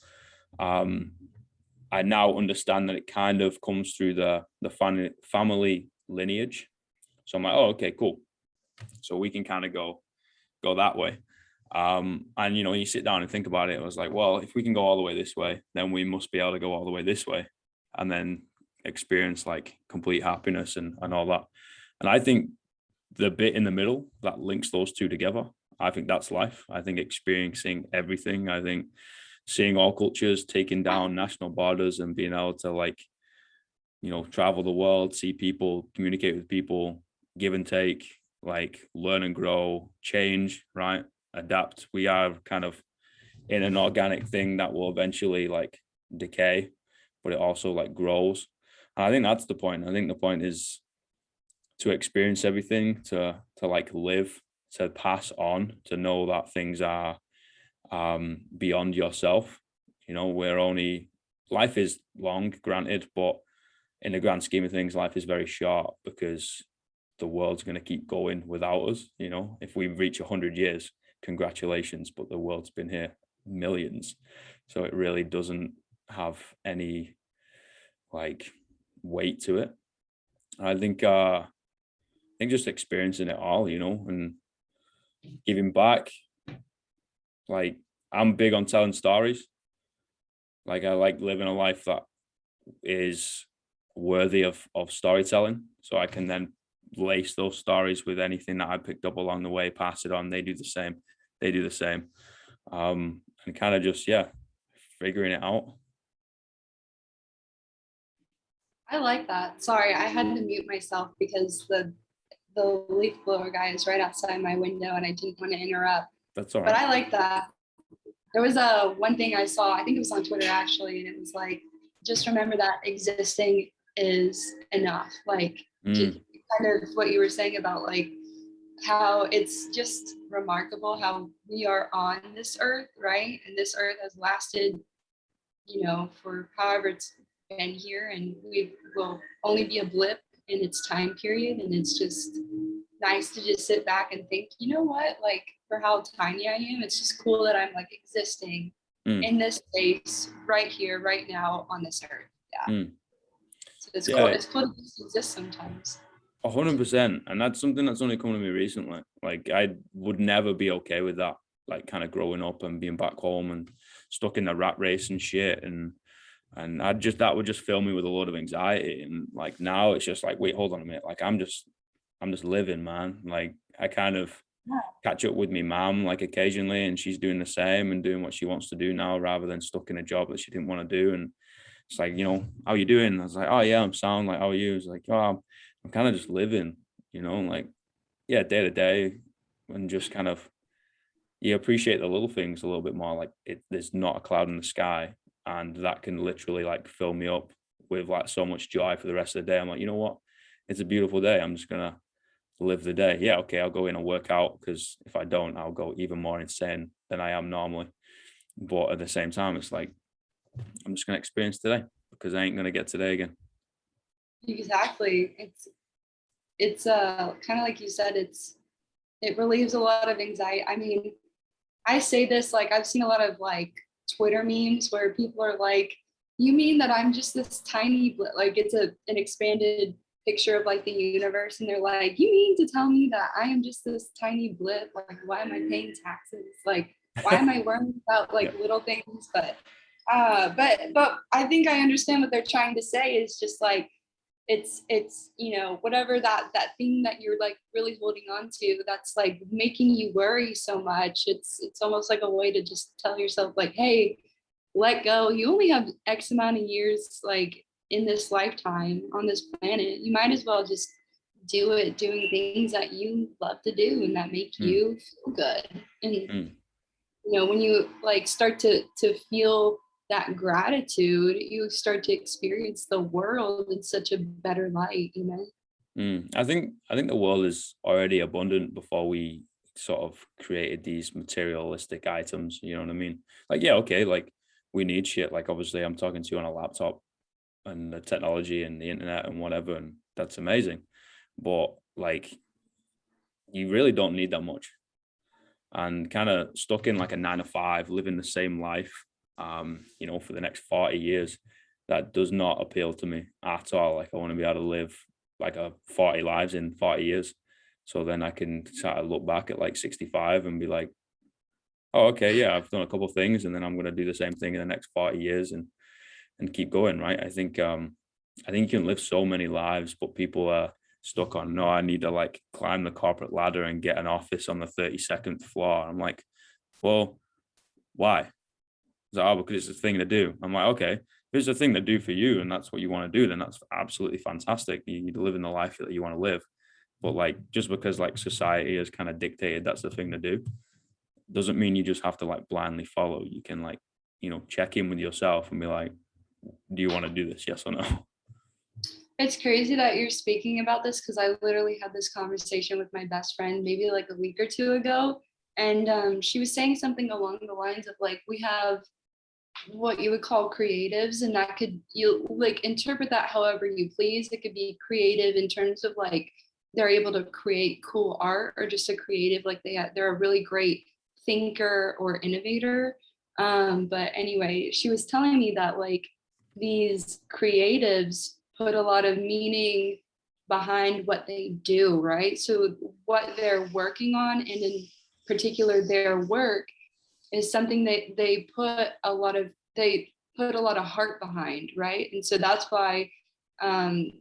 I now understand that it kind of comes through the family lineage. So I'm like, oh, okay, cool. So we can kind of go that way. And when you sit down and think about it, I was like, well, if we can go all the way this way, then we must be able to go all the way this way, and then experience like complete happiness and all that. And I think the bit in the middle that links those two together, I think that's life. I think experiencing everything. I think seeing all cultures, taking down national borders, and being able to like, travel the world, see people, communicate with people, give and take, like learn and grow, change, right? Adapt. We are kind of in an organic thing that will eventually like decay, but it also like grows. And I think that's the point. I think the point is to experience everything, to like live, to pass on, to know that things are beyond yourself. Life is long, granted, but in the grand scheme of things, life is very short because the world's going to keep going without us. If we reach 100 years, congratulations, but the world's been here millions, so it really doesn't have any like weight to it. I think just experiencing it all, and giving back. Like I'm big on telling stories. Like I like living a life that is worthy of storytelling, so I can then lace those stories with anything that I picked up along the way, pass it on. They do the same. They do the same. And kind of just, yeah, figuring it out. I like that. Sorry, I had to mute myself because the leaf blower guy is right outside my window and I didn't want to interrupt. That's all But right. I like that. There was a one thing I saw, I think it was on Twitter actually, and it was like, just remember that existing is enough. Like Mm, kind of what you were saying about like how it's just remarkable how we are on this earth, right? And this earth has lasted, for however it's been here, and we will only be a blip in its time period. And it's just nice to just sit back and think, you know what, like for how tiny I am, it's just cool that I'm like existing mm, in this space right here, right now on this earth. Yeah. mm. So it's cool. Yeah, It's cool to just exist sometimes. 100%. And that's something that's only come to me recently. Like I would never be okay with that. Like kind of growing up and being back home and stuck in the rat race and shit. And that would just fill me with a lot of anxiety. And like now it's just like, wait, hold on a minute. Like I'm just living, man. Like I kind of Yeah. catch up with my mom like occasionally, and she's doing the same and doing what she wants to do now rather than stuck in a job that she didn't want to do. And it's like, how you doing? I was like, oh yeah, I'm sound. Like, how are you? It's like, oh, I'm kind of just living, like, yeah, day to day, and just kind of, you appreciate the little things a little bit more. Like there's not a cloud in the sky, and that can literally like fill me up with like so much joy for the rest of the day. I'm like, you know what? It's a beautiful day. I'm just gonna live the day. Yeah, okay, I'll go in and work out, because if I don't, I'll go even more insane than I am normally. But at the same time, it's like I'm just gonna experience today, because I ain't gonna get today again. Exactly. It's kind of like you said, it relieves a lot of anxiety. I mean, I say this, like I've seen a lot of like Twitter memes where people are like, you mean that I'm just this tiny like it's an expanded picture of like the universe, and they're like, you mean to tell me that I am just this tiny blip? Like why am I paying taxes? Like why am I worrying about like Yeah. little things? But I think I understand what they're trying to say is just like it's whatever that thing that you're like really holding on to that's like making you worry so much, it's almost like a way to just tell yourself like, hey, let go. You only have X amount of years like in this lifetime on this planet. You might as well just do it doing things that you love to do and that make Mm, you feel good. And mm. when you like start to feel that gratitude, you start to experience the world in such a better light. I think the world is already abundant before we sort of created these materialistic items. You know what I mean? Like, yeah, okay, like we need shit. Like, obviously, I'm talking to you on a laptop and the technology and the internet and whatever, and that's amazing. But like, you really don't need that much. And kind of stuck in like a 9 to 5, living the same life, for the next 40 years, that does not appeal to me at all. Like I want to be able to live like a 40 lives in 40 years. So then I can sort of look back at like 65 and be like, oh, okay, yeah, I've done a couple of things, and then I'm going to do the same thing in the next 40 years and keep going. Right. I think you can live so many lives, but people are stuck on, no, I need to like climb the corporate ladder and get an office on the 32nd floor. I'm like, well, why? It's like, oh, because it's a thing to do. I'm like, okay, if it's a thing to do for you and that's what you want to do, then that's absolutely fantastic. You live in the life that you want to live. But like, just because like society has kind of dictated that's the thing to do, doesn't mean you just have to like blindly follow. You can like, check in with yourself and be like, do you want to do this? Yes or no? It's crazy that you're speaking about this because I literally had this conversation with my best friend maybe like a week or two ago. And she was saying something along the lines of like, we have what you would call creatives, and that could, you like interpret that however you please. It could be creative in terms of like they're able to create cool art, or just a creative, like they're a really great thinker or innovator. But anyway, she was telling me that like these creatives put a lot of meaning behind what they do, right? So what they're working on, and in particular their work, is something that they put a lot of heart behind, right? And so that's why um,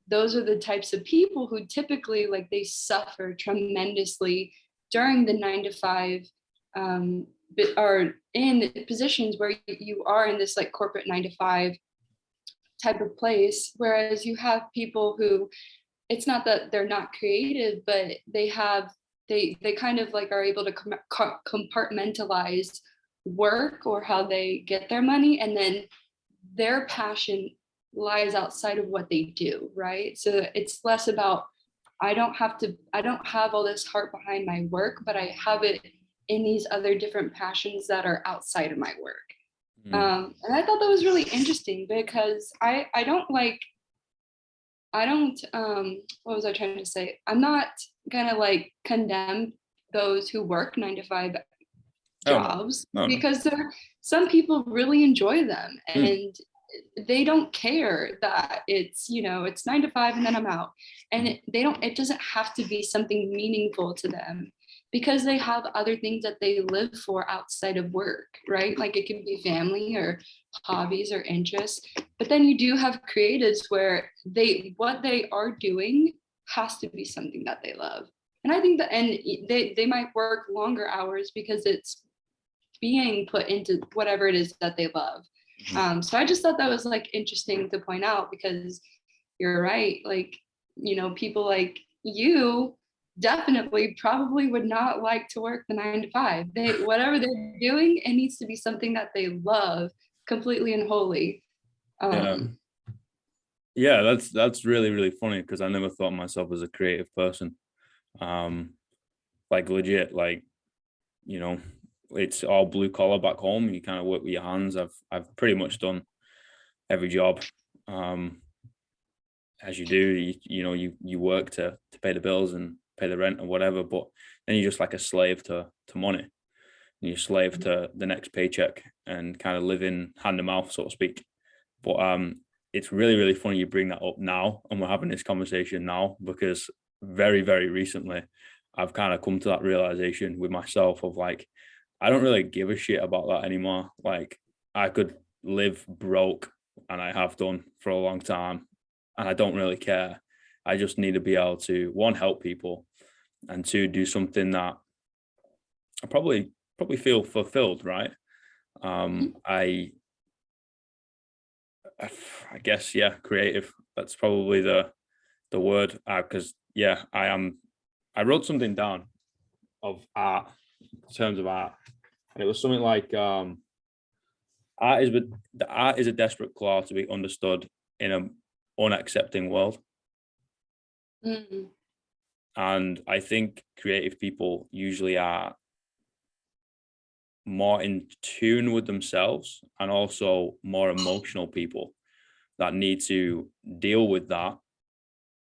those are the types of people who typically like they suffer tremendously during the 9 to 5, but are in positions where you are in this like corporate 9 to 5 type of place. Whereas you have people who, it's not that they're not creative, but they kind of like are able to compartmentalize work or how they get their money, and then their passion lies outside of what they do, right? So it's less about, I don't have all this heart behind my work, but I have it in these other different passions that are outside of my work. And I thought that was really interesting because I don't what was I trying to say? I'm not gonna like condemn those who work 9 to 5 jobs, No. because some people really enjoy them, Mm. and they don't care that it's, it's 9 to 5 and then I'm out. And it doesn't have to be something meaningful to them, because they have other things that they live for outside of work, right? Like it can be family or hobbies or interests. But then you do have creatives where what they are doing has to be something that they love. And I think that, and they might work longer hours because it's being put into whatever it is that they love. So I just thought that was like interesting to point out, because you're right. Like, people like you definitely probably would not like to work the 9 to 5. Whatever they're doing, it needs to be something that they love completely and wholly. Yeah, that's really, really funny, because I never thought of myself as a creative person. Like legit, like, it's all blue collar back home. You kind of work with your hands. I've pretty much done every job. As you do, you work to pay the bills and pay the rent or whatever, but then you're just like a slave to money. And you're a slave to the next paycheck and kind of living hand to mouth, so to speak. But it's really, really funny you bring that up now, and we're having this conversation now, because very, very recently I've kind of come to that realization with myself of like, I don't really give a shit about that anymore. Like, I could live broke, and I have done for a long time, and I don't really care. I just need to be able to, one, help people, and two, do something that I probably feel fulfilled, right? I guess, yeah, creative. That's probably the word, because I wrote something down of art, in terms of art, and it was something like art is a desperate claw to be understood in an unaccepting world. Mm-hmm. And I think creative people usually are more in tune with themselves, and also more emotional people that need to deal with that,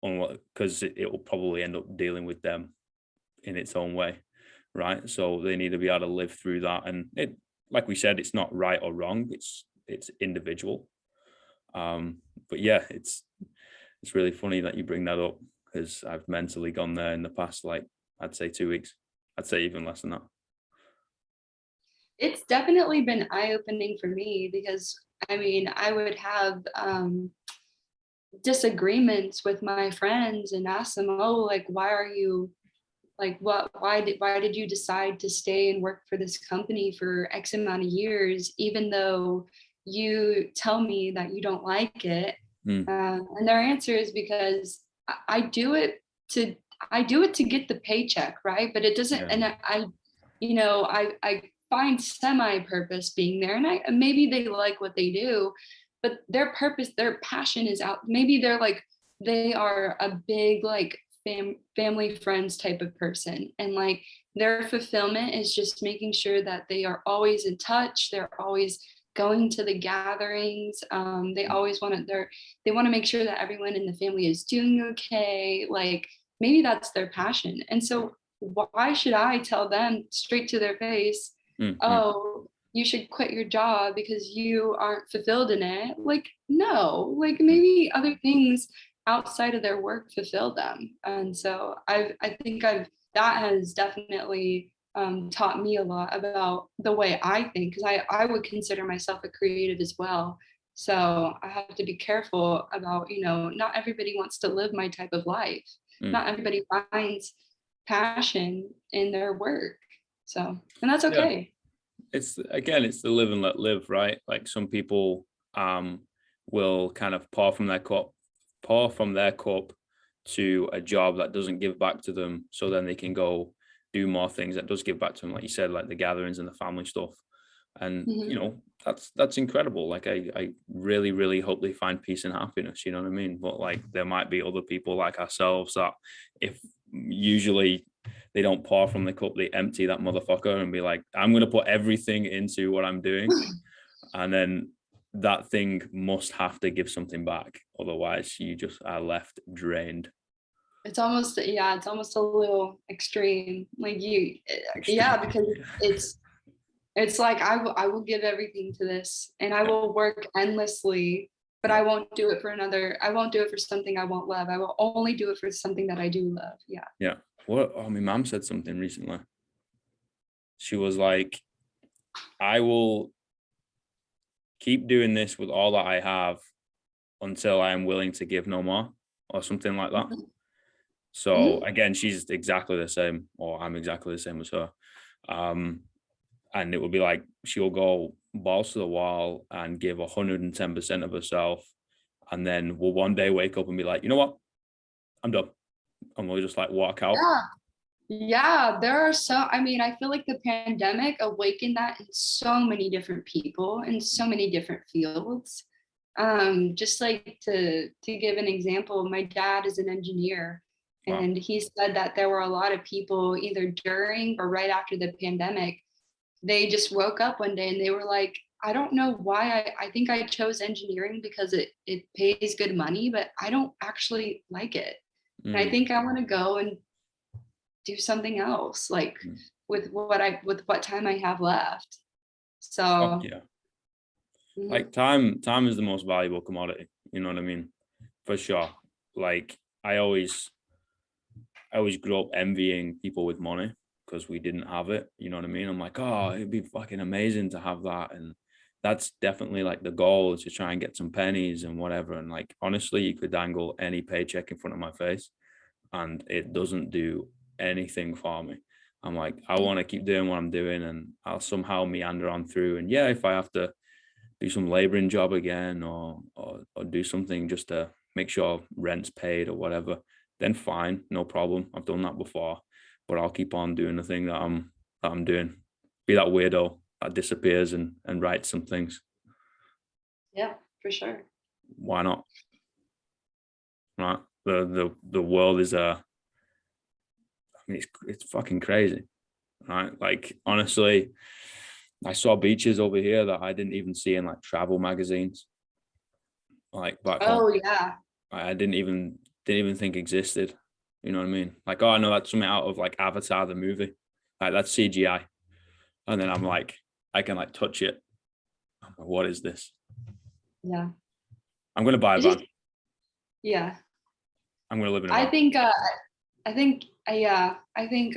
because it will probably end up dealing with them in its own way, right? So they need to be able to live through that. And it, like we said, it's not right or wrong, it's individual. But yeah, it's really funny that you bring that up, because I've mentally gone there in the past, like, I'd say 2 weeks. I'd say even less than that. It's definitely been eye-opening for me, because I would have disagreements with my friends and ask them, oh, like, why are you like, why did you decide to stay and work for this company for X amount of years, even though you tell me that you don't like it? And their answer is, because I do it to get the paycheck, right? But it doesn't, and I find semi-purpose being there, and maybe they like what they do, but their purpose, their passion is out. Maybe they are a big like family friends type of person, and like their fulfillment is just making sure that they are always in touch. They're always going to the gatherings. They always they want to make sure that everyone in the family is doing okay. Like maybe that's their passion. And so why should I tell them straight to their face, oh, you should quit your job because you aren't fulfilled in it? Like, no, like maybe other things outside of their work fulfill them. And so I think that has definitely taught me a lot about the way I think, because I would consider myself a creative as well. So I have to be careful about, not everybody wants to live my type of life. Not everybody finds passion in their work. So, and that's Yeah. okay. It's the live and let live, right? Like some people will kind of pour from their cup to a job that doesn't give back to them, so then they can go do more things that does give back to them, like you said, like the gatherings and the family stuff. And that's incredible. Like I really, really hope they find peace and happiness, you know what I mean? But like there might be other people like ourselves that if usually they don't pour from the cup, they empty that motherfucker and be like, I'm going to put everything into what I'm doing. And then that thing must have to give something back. Otherwise you just are left drained. It's almost a little extreme. Like because it's like I will give everything to this and I will work endlessly, but I won't do it for something I won't love. I will only do it for something that I do love. Yeah. Yeah. My mom said something recently. She was like, I will keep doing this with all that I have until I am willing to give no more, or something like that. So again, she's exactly the same, or I'm exactly the same as her. And it would be like she'll go balls to the wall and give 110% of herself, and then we'll one day wake up and be like, you know what, I'm done, and we'll just like walk out. Yeah, I feel like the pandemic awakened that in so many different people in so many different fields. Just like to give an example, my dad is an engineer. Wow. And he said that there were a lot of people either during or right after the pandemic, they just woke up one day and they were like, I don't know why I think I chose engineering because it pays good money, but I don't actually like it. And I think I want to go and do something else, like with what time I have left. So yeah. Like time is the most valuable commodity, you know what I mean? For sure. Like I always grew up envying people with money because we didn't have it, you know what I mean? I'm like, oh, it'd be fucking amazing to have that. And that's definitely like the goal, is to try and get some pennies and whatever. And like honestly, you could dangle any paycheck in front of my face and it doesn't do anything for me. I'm like, I want to keep doing what I'm doing and I'll somehow meander on through. And yeah, if I have to do some laboring job again or do something just to make sure rent's paid or whatever, then fine, no problem. I've done that before, but I'll keep on doing the thing that I'm doing. Be that weirdo that disappears and writes some things. Yeah, for sure. Why not? Right. The world is it's fucking crazy. Right. Like honestly, I saw beaches over here that I didn't even see in like travel magazines. Like back home. Oh yeah. I didn't even think existed. You know what I mean? Like, oh, I know that's something out of like Avatar the movie. Like that's CGI. And then I'm like, I can like touch it. I'm like, what is this? Yeah. I'm gonna buy a van. Yeah. I'm gonna live in a van. I think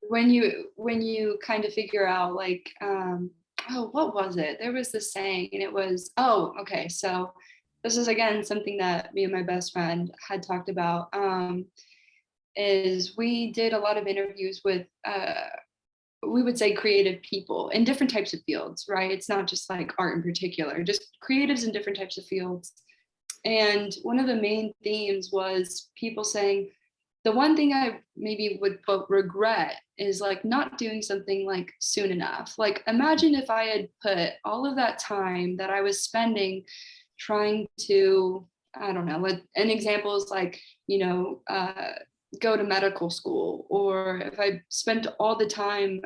when you kind of figure out like what was it? There was this saying and it was, okay, so this is again something that me and my best friend had talked about, is we did a lot of interviews with we would say creative people in different types of fields, right? It's not just like art in particular, just creatives in different types of fields. And one of the main themes was people saying, the one thing I maybe would quote regret is like not doing something like soon enough. Like imagine if I had put all of that time that I was spending trying to, I don't know, an example is like, go to medical school, or if I spent all the time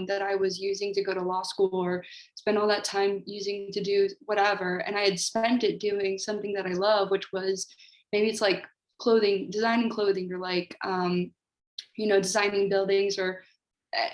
that I was using to go to law school, or spend all that time using to do whatever, and I had spent it doing something that I love, which was maybe it's like designing clothing, or like designing buildings or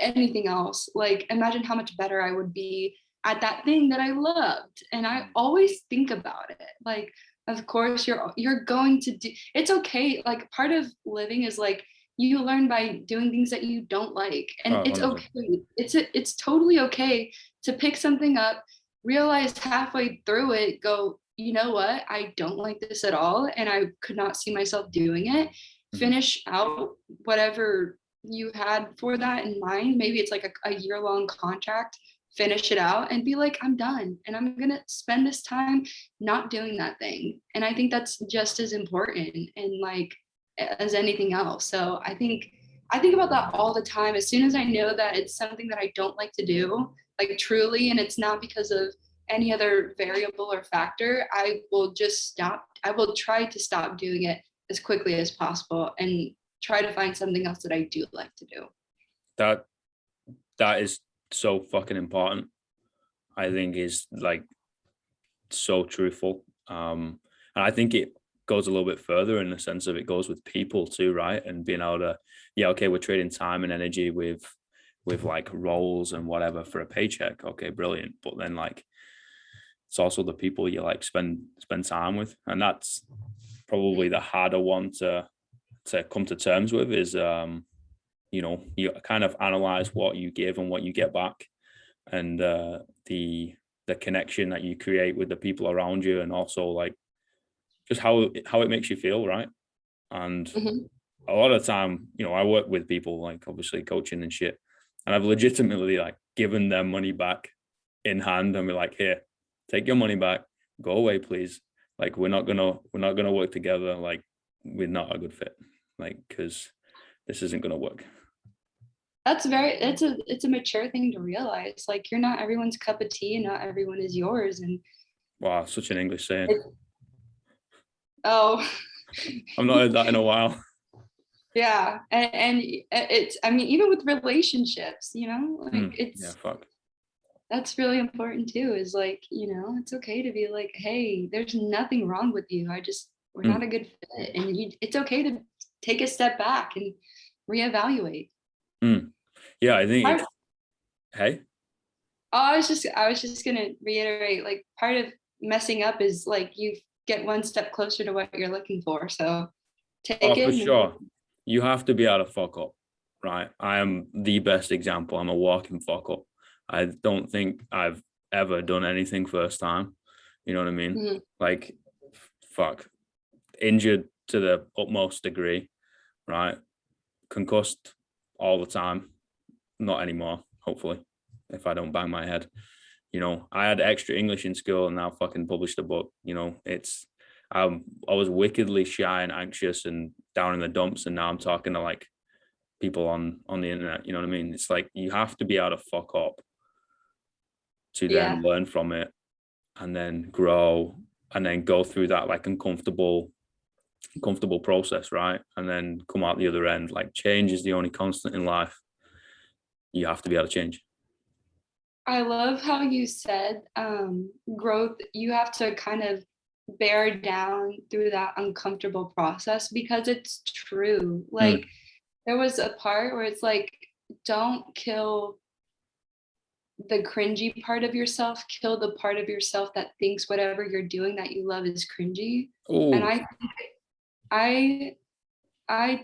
anything else. Like imagine how much better I would be at that thing that I loved. And I always think about it, like of course you're going to do, it's okay, like part of living is like you learn by doing things that you don't like, and it's okay, it's totally okay to pick something up realized halfway through it, go, you know what? I don't like this at all. And I could not see myself doing it. Finish out whatever you had for that in mind. Maybe it's like a year-long contract. Finish it out and be like, I'm done. And I'm going to spend this time not doing that thing. And I think that's just as important and like as anything else. So I think about that all the time. As soon as I know that it's something that I don't like to do, like truly, and it's not because of any other variable or factor, I will just stop. I will try to stop doing it as quickly as possible and try to find something else that I do like to do. That is so fucking important. I think is like so truthful. And I think it goes a little bit further in the sense of it goes with people too, right? And being able to, yeah, okay, we're trading time and energy with like roles and whatever for a paycheck. Okay, brilliant. But then like it's also the people you like spend time with. And that's probably the harder one to come to terms with is you know, you kind of analyze what you give and what you get back, and the connection that you create with the people around you, and also like just how it makes you feel, right? And a lot of the time, you know, I work with people like obviously coaching and shit, and I've legitimately like given them money back in hand and be like, here, take your money back, go away, please. Like we're not gonna work together. Like we're not a good fit. Like because this isn't gonna work. That's it's a mature thing to realize. Like you're not everyone's cup of tea and not everyone is yours. And wow, such an English saying. Oh, I've not heard that in a while. Yeah. And it's, I mean, even with relationships, you know, like yeah, fuck. That's really important too, is like, you know, it's okay to be like, hey, there's nothing wrong with you. We're not a good fit. And it's okay to take a step back and reevaluate. Yeah, I think it's, hey. Oh, I was just gonna reiterate, like part of messing up is like you get one step closer to what you're looking for. So take it. For sure. You have to be able to fuck up, right? I am the best example. I'm a walking fuck up. I don't think I've ever done anything first time. You know what I mean? Like, fuck. Injured to the utmost degree, right? Concussed all the time. Not anymore, hopefully, if I don't bang my head. You know, I had extra English in school and now fucking published a book. You know, it's, I was wickedly shy and anxious and down in the dumps, and now I'm talking to like people on the internet. You know what I mean? It's like you have to be able to fuck up to then learn from it and then grow and then go through that like uncomfortable process, right? And then come out the other end. Like change is the only constant in life. You have to be able to change. I love how you said growth, you have to kind of bear down through that uncomfortable process, because it's true. Like there was a part where it's like, don't kill the cringy part of yourself, kill the part of yourself that thinks whatever you're doing that you love is cringy. Ooh. And I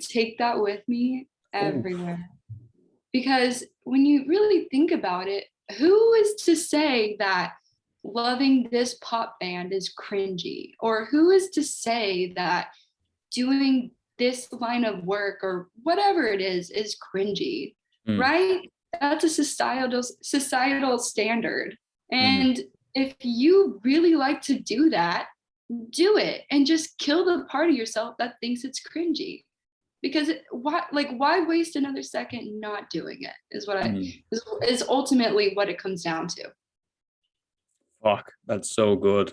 take that with me everywhere. Ooh. Because when you really think about it, who is to say that loving this pop band is cringy? Or who is to say that doing this line of work or whatever it is cringy, right? That's a societal standard. And if you really like to do that, do it and just kill the part of yourself that thinks it's cringy. Because why waste another second not doing it is what is ultimately what it comes down to. Fuck, that's so good.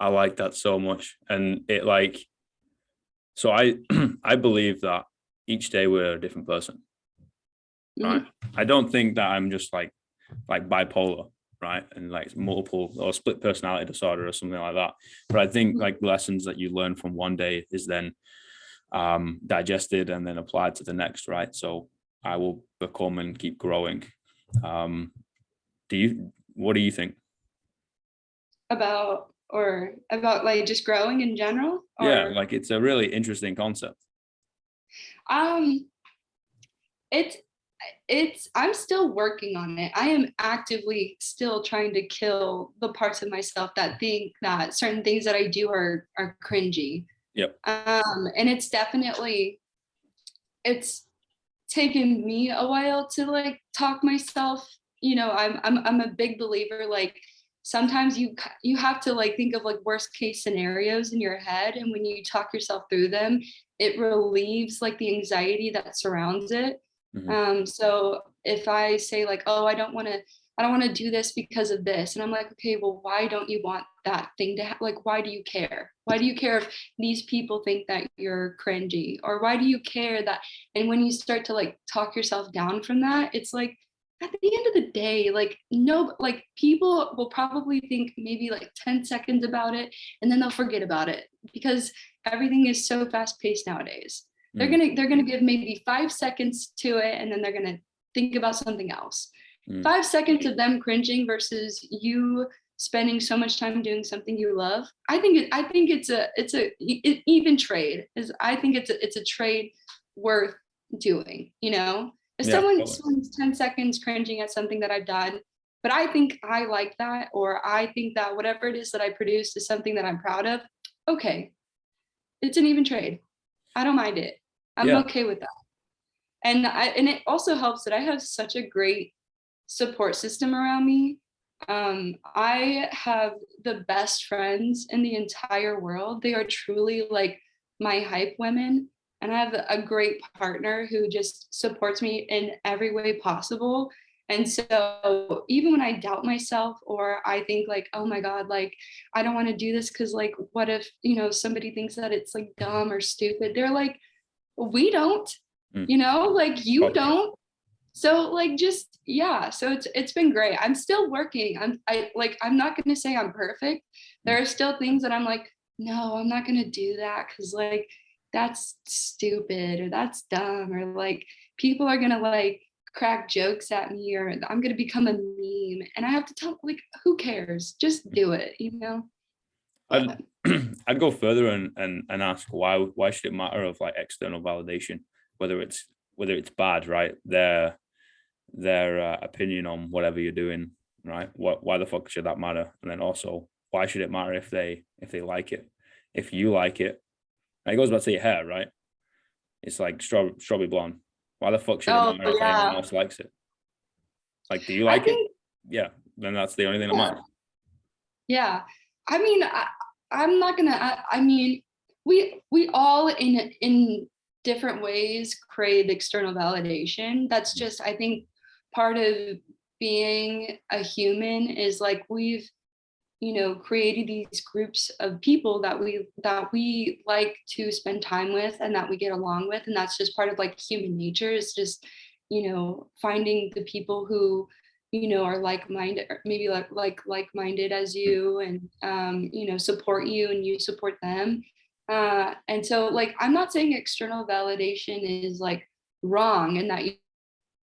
I like that so much. And it like, so I believe that each day we're a different person, right? I don't think that I'm just like bipolar, right? And like multiple or split personality disorder or something like that. But I think like lessons that you learn from one day is then digested and then applied to the next, right? So I will become and keep growing. What do you think about like just growing in general? Yeah, like it's a really interesting concept. It's I'm still working on it. I am actively still trying to kill the parts of myself that think that certain things that I do are cringy. Yep. And it's taken me a while to like talk myself. I'm a big believer, like sometimes you have to like think of like worst case scenarios in your head, and when you talk yourself through them, it relieves like the anxiety that surrounds it. So if I say like, oh, I don't want to do this because of this, and I'm like, okay, well, why don't you want that thing to like, why do you care? Why do you care if these people think that you're cringy, or why do you care that? And when you start to like talk yourself down from that, it's like at the end of the day, like no, like people will probably think maybe like 10 seconds about it, and then they'll forget about it because everything is so fast paced nowadays. They're gonna give maybe 5 seconds to it, and then they're gonna think about something else. 5 seconds of them cringing versus you spending so much time doing something you love. I think it's a even trade. I think it's a trade worth doing. If Yeah, someone totally. spends 10 seconds cringing at something that I've done, but I think I like that, or I think that whatever it is that I produced is something that I'm proud of, okay, it's an even trade. I don't mind it. I'm Yeah. okay with that. And it also helps that I have such a great support system around me. I have the best friends in the entire world. They are truly like my hype women. And I have a great partner who just supports me in every way possible. And so even when I doubt myself, or I think like, oh my God, like I don't want to do this because like what if, somebody thinks that it's like dumb or stupid. They're like, we don't, like you Totally. don't. So like just yeah, so it's been great. I'm still working. I'm not going to say I'm perfect. There are still things that I'm like, no, I'm not going to do that cuz like that's stupid or that's dumb, or like people are going to like crack jokes at me, or I'm going to become a meme, and I have to tell like who cares? Just do it. I'd But I'd go further and ask why should it matter of like external validation, whether it's bad, right? Their opinion on whatever you're doing, right? Why the fuck should that matter? And then also, why should it matter if they like it? If you like it, and it goes back to your hair, right? It's like strawberry blonde. Why the fuck should it oh matter if anyone yeah. else likes it? Like, do you I like it? think Yeah, then that's the only thing that yeah. matters. Yeah. I mean, I'm not gonna. I mean, we all in different ways crave external validation. That's just, I think, part of being a human is like we've created these groups of people that we like to spend time with and that we get along with, and that's just part of like human nature. It's just finding the people who are like-minded, or maybe like-minded as you, and support you and you support them. And so like I'm not saying external validation is like wrong and that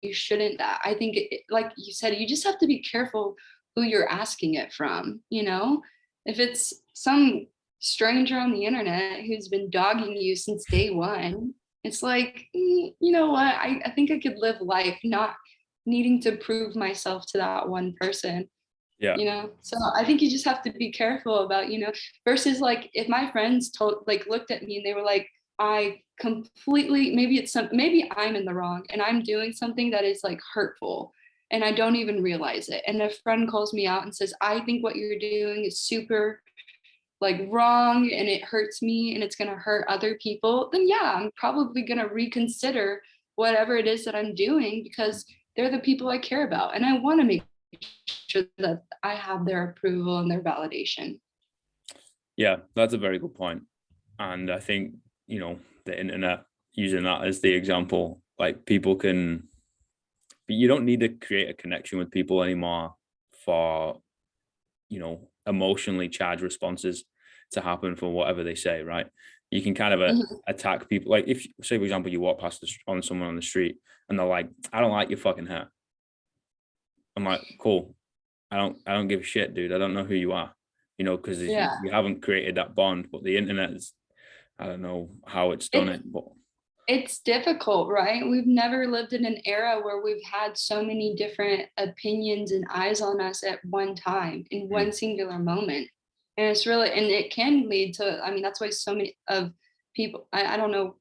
you shouldn't. I think like you said, you just have to be careful who you're asking it from. If it's some stranger on the internet who's been dogging you since day one, it's like, you know what, I think I could live life not needing to prove myself to that one person. Yeah, So I think you just have to be careful about versus like if my friends looked at me and they were like, I completely, maybe I'm in the wrong and I'm doing something that is like hurtful and I don't even realize it, and a friend calls me out and says, I think what you're doing is super like wrong and it hurts me and it's going to hurt other people, then yeah, I'm probably going to reconsider whatever it is that I'm doing, because they're the people I care about and I want to make sure that I have their approval and their validation. yeah, that's a very good point. And I think the internet, using that as the example, like people can, but you don't need to create a connection with people anymore for emotionally charged responses to happen for whatever they say, right? You can kind of Mhm. attack people. Like if, say, for example, you walk past on someone on the street and they're like, I don't like your fucking hair. I'm like, cool. I don't give a shit, dude. I don't know who you are, because Yeah. you haven't created that bond. But the internet is, I don't know how it's done It's it, but It's difficult, right? We've never lived in an era where we've had so many different opinions and eyes on us at one time in one singular moment. And it's really, and it can lead to, I mean, that's why so many of people, I don't know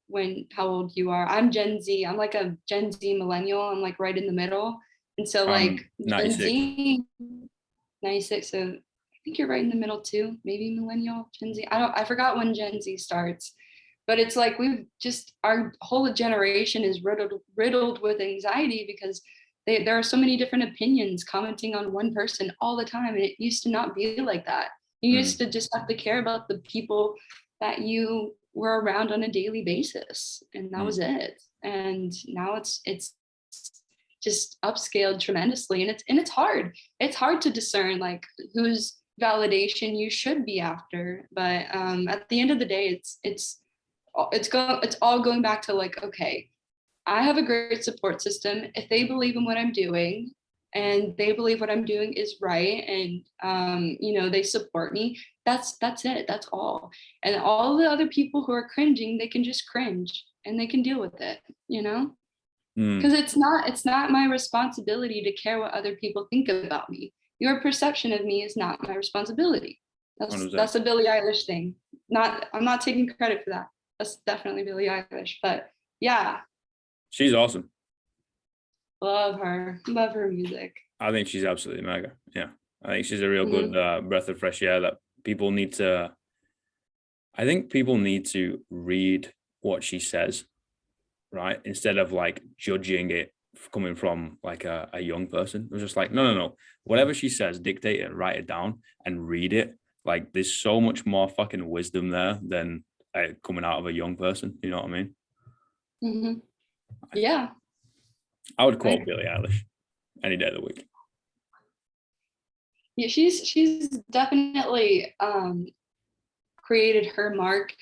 how old you are. I'm Gen Z. I'm like a Gen Z millennial. I'm like right in the middle. And so like Gen 96. Z, 96. So I think you're right in the middle too. Maybe millennial, Gen Z. I forgot when Gen Z starts. But it's like our whole generation is riddled with anxiety because there are so many different opinions commenting on one person all the time. And it used to not be like that. You used to just have to care about the people that you were around on a daily basis. And that was it. And now it's just upscaled tremendously. And it's hard. It's hard to discern like whose validation you should be after. But at the end of the day, it's all going back to like, okay, I have a great support system. If they believe in what I'm doing and they believe what I'm doing is right, and they support me, that's it. That's all. And all the other people who are cringing, they can just cringe and they can deal with it, because it's not my responsibility to care what other people think about me. Your perception of me is not my responsibility. That's a Billie Eilish thing. I'm not taking credit for that. That's definitely Billie Eilish, but yeah. She's awesome. Love her music. I think she's absolutely mega. Yeah. I think she's a real good breath of fresh air that people need to, I think people need to read what she says, right? Instead of like judging it coming from like a young person. It was just like, no. Whatever she says, dictate it, write it down and read it. Like there's so much more fucking wisdom there than coming out of a young person, you know what I mean? Mm-hmm. Yeah, I would quote Billie Eilish any day of the week. Yeah, she's definitely created her mark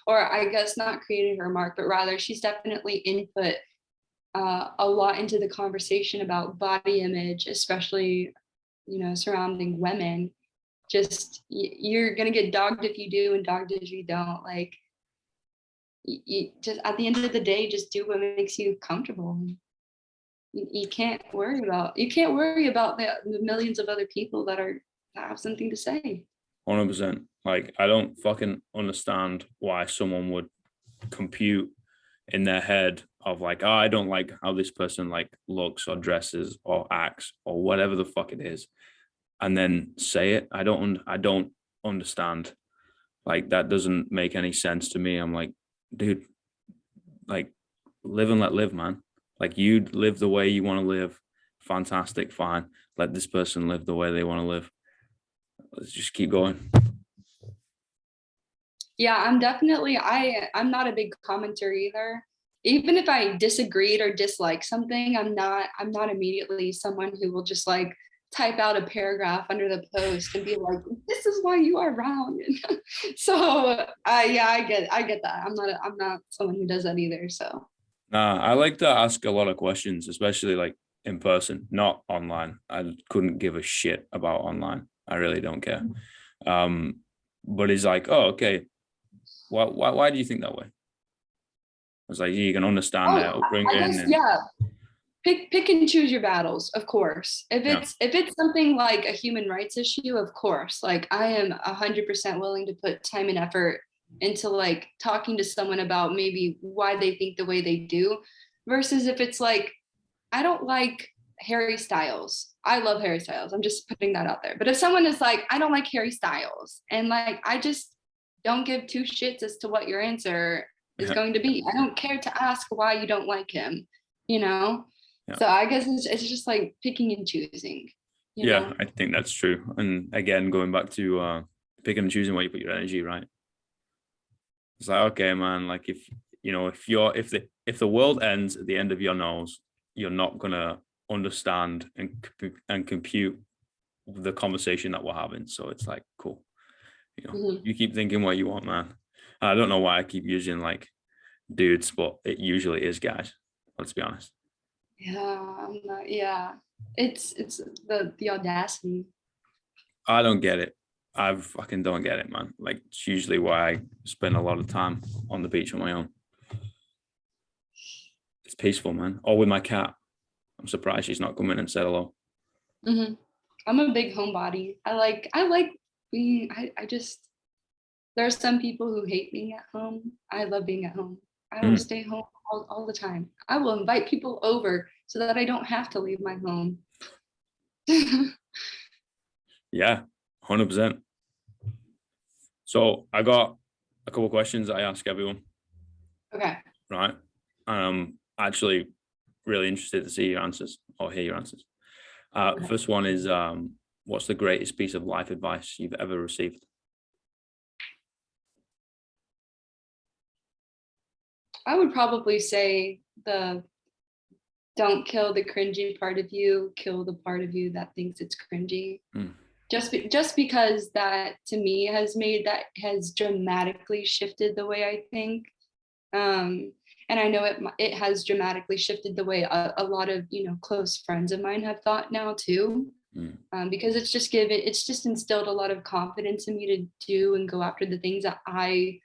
or I guess not created her mark, but rather she's definitely input a lot into the conversation about body image, especially surrounding women. Just you're gonna get dogged if you do and dogged if you don't. Like you just at the end of the day, just do what makes you comfortable. You can't worry about the millions of other people that have something to say. 100%. Like I don't fucking understand why someone would compute in their head of like, oh, I don't like how this person like looks or dresses or acts or whatever the fuck it is, and then say it. I don't understand. Like that doesn't make any sense to me. I'm like, dude, like live and let live, man. Like you live the way you want to live. Fantastic, fine. Let this person live the way they want to live. Let's just keep going. Yeah, I'm not a big commenter either. Even if I disagreed or dislike something, I'm not immediately someone who will just like type out a paragraph under the post and be like, this is why you are wrong. So yeah, I get that. I'm not someone who does that either. So Nah, I like to ask a lot of questions, especially like in person, not online. I couldn't give a shit about online. I really don't care. But it's like, oh, okay. Why do you think that way? I was like, you can understand their upbringing. I guess, yeah. Pick and choose your battles, of course. If it's something like a human rights issue, of course. Like I am 100% willing to put time and effort into like talking to someone about maybe why they think the way they do, versus if it's like, I don't like Harry Styles. I love Harry Styles. I'm just putting that out there. But if someone is like, I don't like Harry Styles, and like I just don't give two shits as to what your answer is going to be. I don't care to ask why you don't like him, Yeah. So I guess it's just like picking and choosing. You know? I think that's true. And again, going back to picking and choosing where you put your energy, right? It's like, okay, man, like if the world ends at the end of your nose, you're not gonna understand and compute the conversation that we're having. So it's like, cool. You keep thinking what you want, man. I don't know why I keep using like dudes, but it usually is guys. Let's be honest. Yeah, it's the audacity. I don't get it. I fucking don't get it, man. Like it's usually why I spend a lot of time on the beach on my own. It's peaceful, man. Or with my cat. I'm surprised she's not come in and said hello. Mm-hmm. I'm a big homebody. I like being. I just, there are some people who hate being at home. I love being at home. I will stay home all the time. I will invite people over so that I don't have to leave my home. Yeah, 100%. So I got a couple of questions I ask everyone. Okay. Right. Actually really interested to see your answers or hear your answers. Okay. First one is, what's the greatest piece of life advice you've ever received? I would probably say don't kill the cringy part of you, kill the part of you that thinks it's cringy. Just because that to me has dramatically shifted the way I think. And I know it has dramatically shifted the way a lot of, close friends of mine have thought now too. Because it's just instilled a lot of confidence in me to do and go after the things that I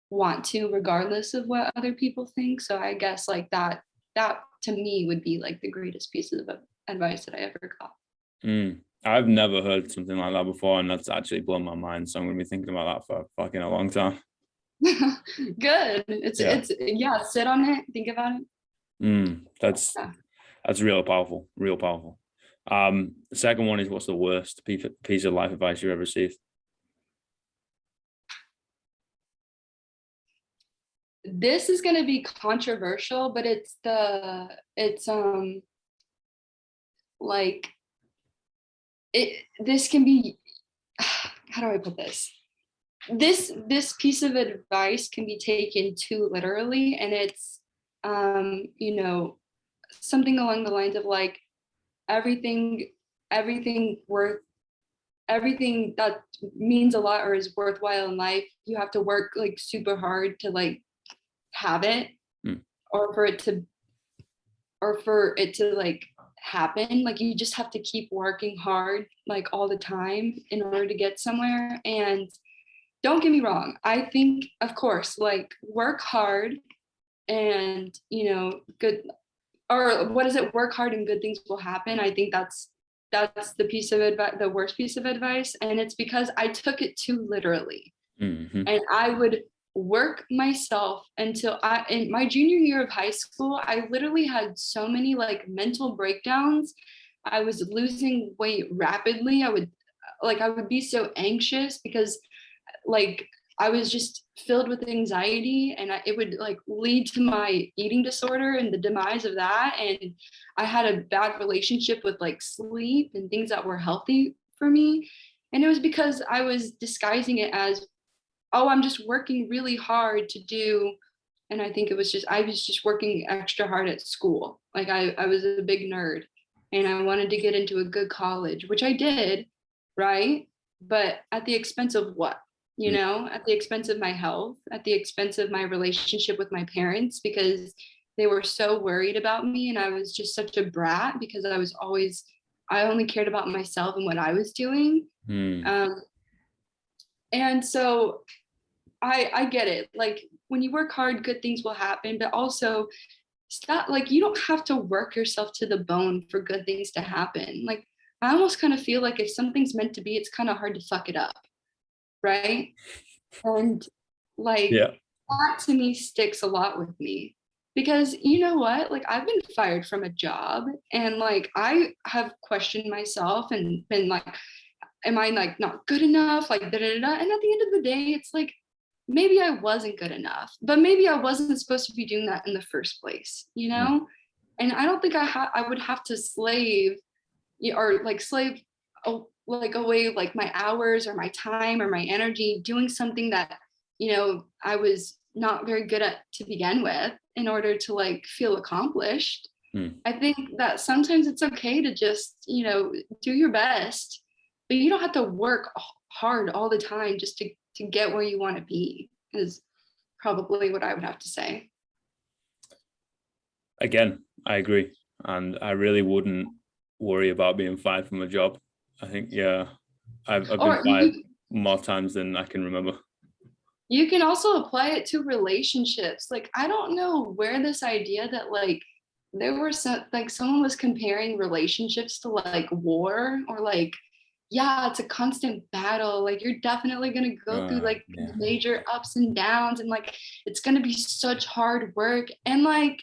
want to, regardless of what other people think. So I guess like that to me would be like the greatest piece of advice that I ever got. I've never heard something like that before, and that's actually blown my mind. So I'm gonna be thinking about that for fucking a long time. Good. It's sit on it, think about it. That's real powerful. The second one is, what's the worst piece of life advice you've ever received? This is going to be controversial, but this can be, how do I put this? This piece of advice can be taken too literally, and it's something along the lines of like everything that means a lot or is worthwhile in life, you have to work like super hard to like have it, or for it to like happen. Like you just have to keep working hard like all the time in order to get somewhere. And don't get me wrong, I think of course like work hard and good, or what is it, work hard and good things will happen. I think that's the piece of advice, the worst piece of advice, and it's because I took it too literally. And I would work myself until in my junior year of high school, I literally had so many like mental breakdowns. I was losing weight rapidly. I would be so anxious because like I was just filled with anxiety, and it would like lead to my eating disorder and the demise of that. And I had a bad relationship with like sleep and things that were healthy for me. And it was because I was disguising it as, oh, I'm just working really hard to do. And I think I was just working extra hard at school. Like I was a big nerd and I wanted to get into a good college, which I did, right? But at the expense of what? At the expense of my health, at the expense of my relationship with my parents, because they were so worried about me. And I was just such a brat because I only cared about myself and what I was doing. And so I get it. Like when you work hard, good things will happen, but also stop, like you don't have to work yourself to the bone for good things to happen. Like I almost kind of feel like if something's meant to be, it's kind of hard to fuck it up. Right. And like that to me sticks a lot with me, because you know what, like I've been fired from a job and like I have questioned myself and been like, am I like not good enough, like da da da. And at the end of the day, it's like maybe I wasn't good enough, but maybe I wasn't supposed to be doing that in the first place, and I don't think I would have to slave away like my hours or my time or my energy doing something that I was not very good at to begin with in order to like feel accomplished. I think that sometimes it's okay to just do your best, but you don't have to work hard all the time just to get where you want to be, is probably what I would have to say. Again, I agree, and I really wouldn't worry about being fired from a job. I think, I've been fired more times than I can remember. You can also apply it to relationships. Like, I don't know where this idea that like there were some, like, someone was comparing relationships to like war, or like, yeah, it's a constant battle. Like, you're definitely going to go through like Yeah. major ups and downs, and like it's going to be such hard work. And like,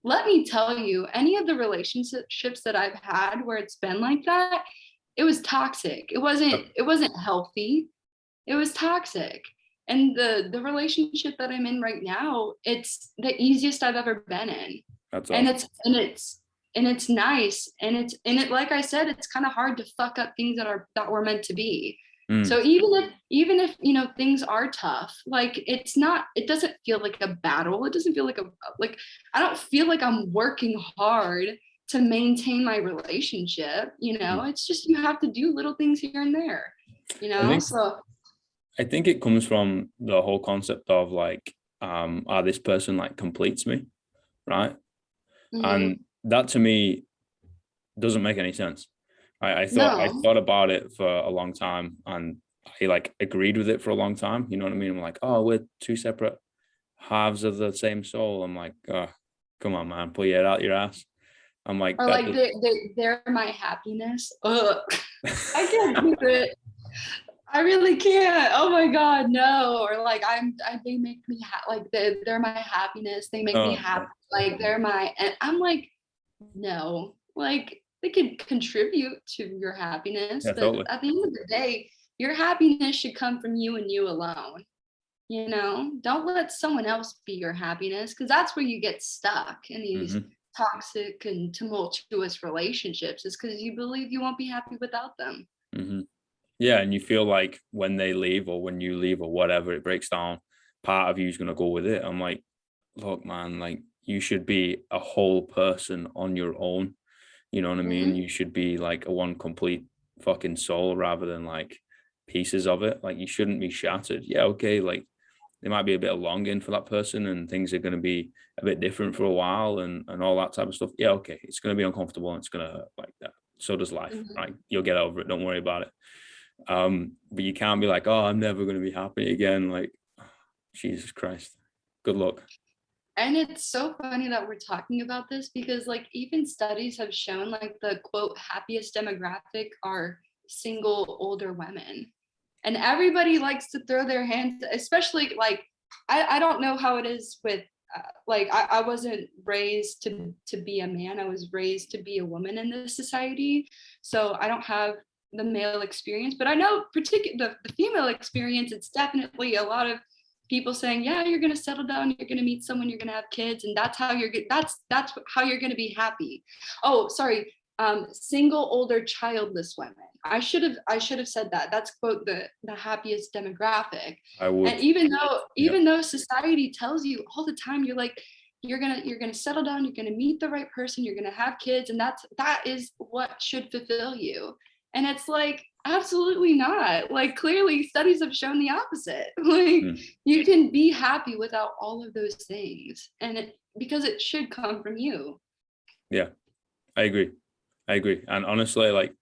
let me tell you, any of the relationships that I've had where it's been like that, it was toxic. It wasn't healthy. It was toxic. And the relationship that I'm in right now, it's the easiest I've ever been in. That's And awesome. it's nice, and it like I said, it's kind of hard to fuck up things that were meant to be. Mm, So even if things are tough, like, it doesn't feel like a battle. It doesn't feel like I don't feel like I'm working hard to maintain my relationship. mm. It's just, you have to do little things here and there, I think so. I think it comes from the whole concept of like, this person like completes me, right? Mhm. And that to me doesn't make any sense. I No. thought about it for a long time, and I like agreed with it for a long time. You know what I mean? I'm like, oh, we're two separate halves of the same soul. I'm like, oh, come on, man, pull your head out your ass. I'm like, Or that. like, they're my happiness. Ugh. I can't do it. I really can't. Oh my God, no. Or like, they make me like, they're my happiness. They make me Oh, happy. Like, and I'm like, no. Like, they could contribute to your happiness, yeah, but totally. at the end of the day, your happiness should come from you and you alone. Don't let someone else be your happiness, because that's where you get stuck in these Hmm. toxic and tumultuous relationships, is because you believe you won't be happy without them. Hmm. Yeah, and you feel like when they leave or when you leave or whatever, it breaks down. Part of you is gonna go with it. I'm like, look, man, like you should be a whole person on your own. You know what I mean? Hmm. You should be like a one complete fucking soul rather than like pieces of it. Like you shouldn't be shattered. Yeah, okay, like there might be a bit of longing for that person and things are going to be a bit different for a while and all that type of stuff. Yeah, okay, it's going to be uncomfortable and it's going to hurt like that. So does life, Hmm. right? You'll get over it. Don't worry about it. But you can't be like, oh, I'm never going to be happy again. Like, Jesus Christ, good luck. And it's so funny that we're talking about this, because like, even studies have shown like the quote happiest demographic are single older women. And everybody likes to throw their hands, especially like, I don't know how it is with like, I wasn't raised to be a man. I was raised to be a woman in this society. So I don't have the male experience, but I know particular the female experience, it's definitely a lot of people saying, yeah, you're going to settle down, you're going to meet someone, you're going to have kids, and that's how that's how you're going to be happy. Oh, sorry. Single older childless women. I should have said that. That's quote the happiest demographic. I And would, yeah. even though society tells you all the time, you're like, you're gonna settle down, you're gonna meet the right person, you're gonna have kids, and that is what should fulfill you. And it's like, absolutely not. Like, clearly studies have shown the opposite. Like, Mm, you can be happy without all of those things, and because it should come from you. yeah, I agree. I agree. And honestly, like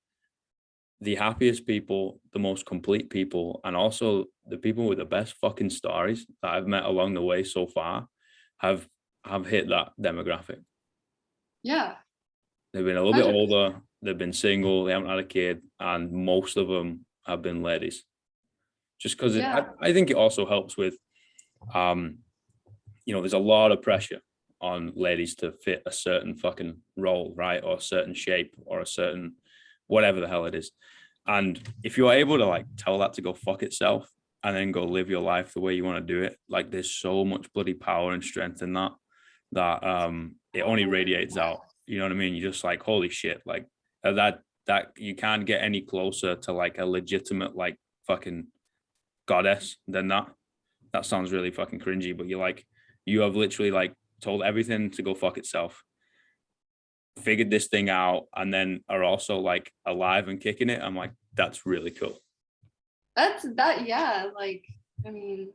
the happiest people, the most complete people, and also the people with the best fucking stories that I've met along the way so far have have hit that demographic. Yeah. They've been a little bit 100%. older, they've been single, they haven't had a kid, and most of them have been ladies. Just because Yeah. I think it also helps with um, there's a lot of pressure on ladies to fit a certain fucking role, right? Or a certain shape or a certain whatever the hell it is. And if you're able to like tell that to go fuck itself and then go live your life the way you want to do it, like there's so much bloody power and strength in that it only radiates out. You know what I mean? You're just like, holy shit, like that you can't get any closer to like a legitimate like fucking goddess than that. That sounds really fucking cringy, but you're like, you have literally like told everything to go fuck itself, figured this thing out, and then are also like alive and kicking it. I'm like, that's really cool. Yeah, like, I mean,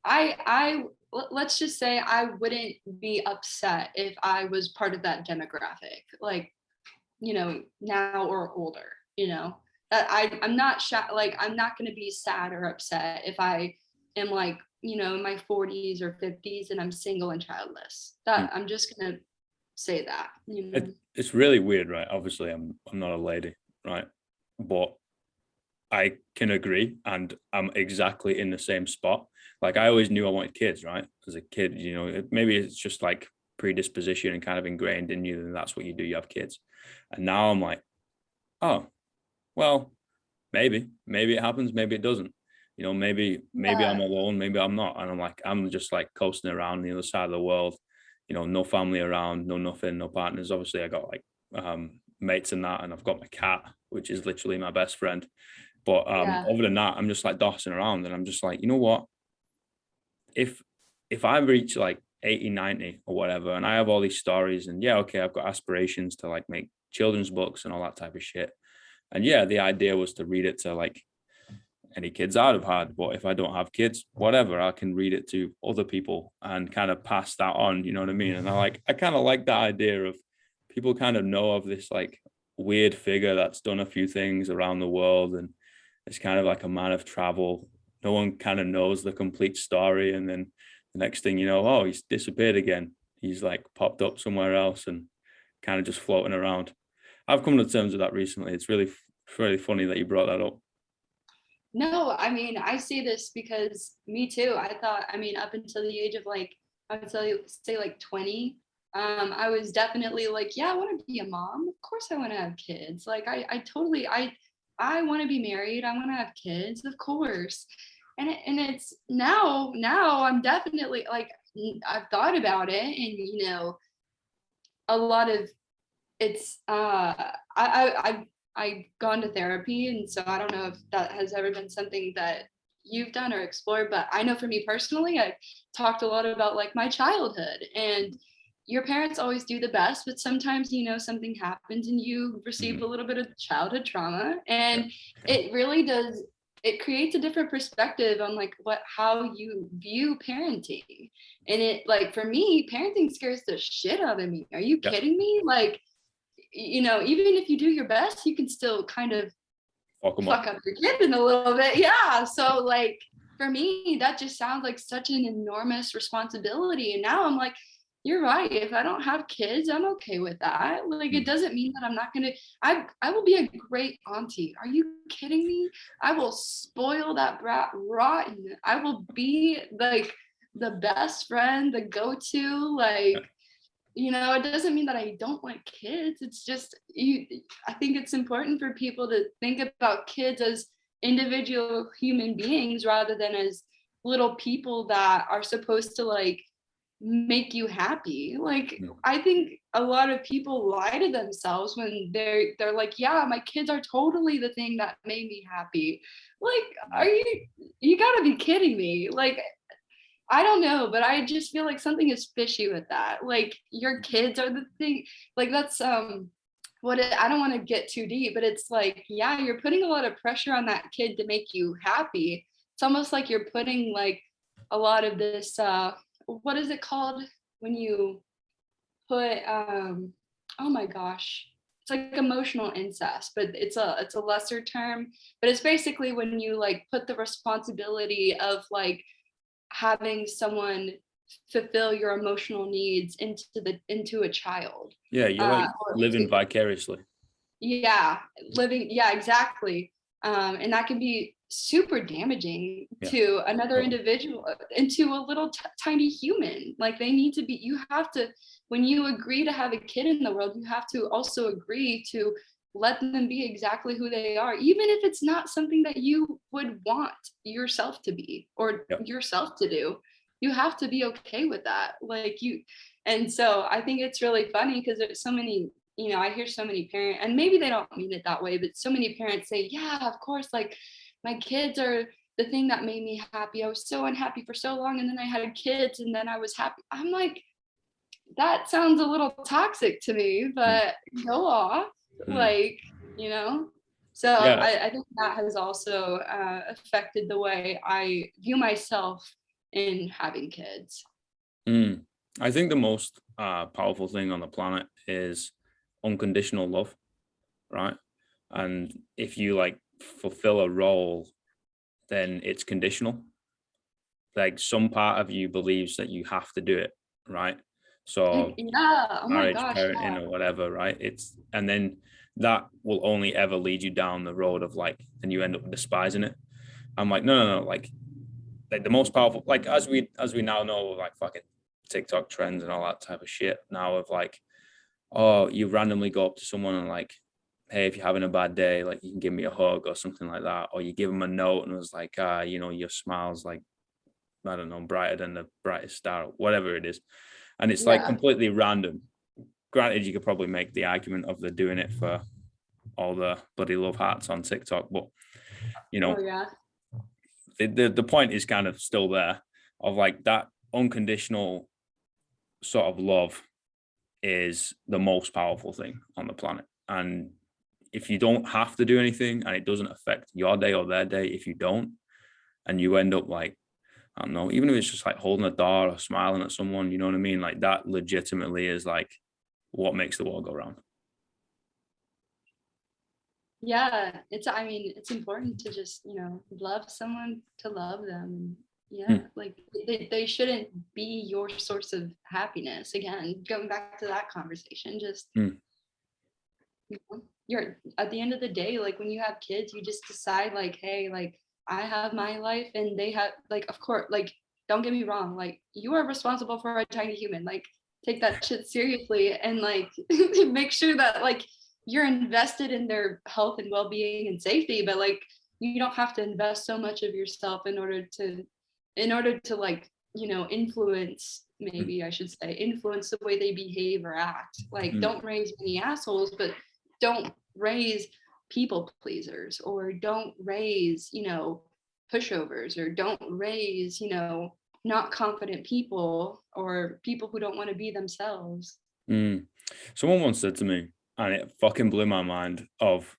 I let's just say I wouldn't be upset if I was part of that demographic, like, now or older, that I'm not like, I'm not going to be sad or upset if I am like, in my 40s or 50s and I'm single and childless. Mm. That I'm just going to say that, you know. It's really weird, right? Obviously, I'm not a lady, right? But I can agree, and I'm exactly in the same spot. Like, I always knew I wanted kids, right? As a kid, you know, maybe it's just like predisposition and kind of ingrained in you, and that's what you do. You have kids, and now I'm like, oh, well, maybe it happens, maybe it doesn't. You know, maybe I'm Yeah. alone, maybe I'm not, and I'm just like coasting around the other side of the world. You know, no family around, no nothing, no partners. Obviously, I got like mates and that, and I've got my cat, which is literally my best friend. But Yeah. other than that, I'm just like dossing around, and I'm just like, you know what? If I reach like 80, 90 or whatever, and I have all these stories, and yeah, okay, I've got aspirations to like make children's books and all that type of shit. And yeah, the idea was to read it to like any kids I'd have had. But if I don't have kids, whatever, I can read it to other people and kind of pass that on. You know what I mean? And I kind of like that idea of people kind of know of this like weird figure that's done a few things around the world, and it's kind of like a man of travel. No one kind of knows the complete story. And then the next thing you know, oh, he's disappeared again. He's like popped up somewhere else and kind of just floating around. I've come to terms with that recently. It's really funny that you brought that up. No, I mean, I say this because me too. I thought, I mean, up until the age of like, I would say like 20, I was definitely like, yeah, I want to be a mom. Of course I want to have kids. Like I totally, I want to be married. I want to have kids, of course. And it's now I'm definitely like, I've thought about it, and, you know, a lot of it's I've gone to therapy, and so I don't know if that has ever been something that you've done or explored, but I know for me personally, I talked a lot about like my childhood, and your parents always do the best, but sometimes, you know, something happens and you receive a little bit of childhood trauma, and it really does, it creates a different perspective on like how you view parenting. And it, like, for me, parenting scares the shit out of me. Are you Yeah. kidding me? Like, you know, even if you do your best, you can still kind of fuck up your kid in a little bit. Yeah. So like, for me, that just sounds like such an enormous responsibility. And now I'm like, you're right. If I don't have kids, I'm okay with that. Like, it doesn't mean that I'm not gonna, I will be a great auntie. Are you kidding me? I will spoil that brat rotten. I will be like the best friend, the go-to, like, you know, it doesn't mean that I don't want kids. It's just, I think it's important for people to think about kids as individual human beings rather than as little people that are supposed to like make you happy. Like, I think a lot of people lie to themselves when they're like, yeah, my kids are totally the thing that made me happy. Like, you gotta be kidding me. Like, I don't know, but I just feel like something is fishy with that. Like, your kids are the thing. Like, that's I don't want to get too deep, but it's like, yeah, you're putting a lot of pressure on that kid to make you happy. It's almost like you're putting like a lot of this what is it called when you put oh my gosh. It's like emotional incest, but it's a lesser term, but it's basically when you like put the responsibility of like having someone fulfill your emotional needs into a child. Yeah, you're like living To, vicariously. yeah, living, yeah, exactly. And that can be super damaging to another individual, into a little tiny human. Like, they need to be, you have to, when you agree to have a kid in the world, you have to also agree to let them be exactly who they are, even if it's not something that you would want yourself to be or yourself to do. You have to be okay with that. Like, you, and so I think it's really funny because there's so many, you know, I hear so many parents, and maybe they don't mean it that way, but so many parents say, yeah, of course, like, my kids are the thing that made me happy. I was so unhappy for so long, and then I had kids, and then I was happy. I'm like, that sounds a little toxic to me, but go off. Like, you know. So Yeah. I think that has also affected the way I view myself in having kids. I think the most powerful thing on the planet is unconditional love, right? And if you like fulfill a role, then it's conditional. Like, some part of you believes that you have to do it, right? So Yeah, oh my marriage, gosh, parenting, yeah. or whatever, right? And then that will only ever lead you down the road of like, and you end up despising it. I'm like, no, like the most powerful, like as we now know, like fucking TikTok trends and all that type of shit now of like, oh, you randomly go up to someone and like, hey, if you're having a bad day, like you can give me a hug or something like that, or you give them a note and it was like, your smile's like, I don't know, brighter than the brightest star, whatever it is, and it's like Yeah. completely random. Granted, you could probably make the argument of they're doing it for all the bloody love hearts on TikTok, but Oh yeah. the point is kind of still there of like that unconditional sort of love is the most powerful thing on the planet. And if you don't have to do anything and it doesn't affect your day or their day, if you don't, and you end up like, I don't know, even if it's just like holding a door or smiling at someone, you know what I mean? Like that legitimately is like what makes the world go round. Yeah, I mean, it's important to just, love someone to love them. Yeah, Hmm. like they shouldn't be your source of happiness. Again, going back to that conversation, just, Hmm. you're at the end of the day, like when you have kids, you just decide like, hey, like I have my life and they have, like, of course, like, don't get me wrong, like you are responsible for a tiny human. Like take that shit seriously and like make sure that like you're invested in their health and well-being and safety, but like you don't have to invest so much of yourself in order to like, influence, Hmm. maybe I should say, influence the way they behave or act. Like Hmm. don't raise any assholes, but don't raise people pleasers, or don't raise, pushovers, or don't raise, not confident people, or people who don't want to be themselves. Hmm. Someone once said to me, and it fucking blew my mind, of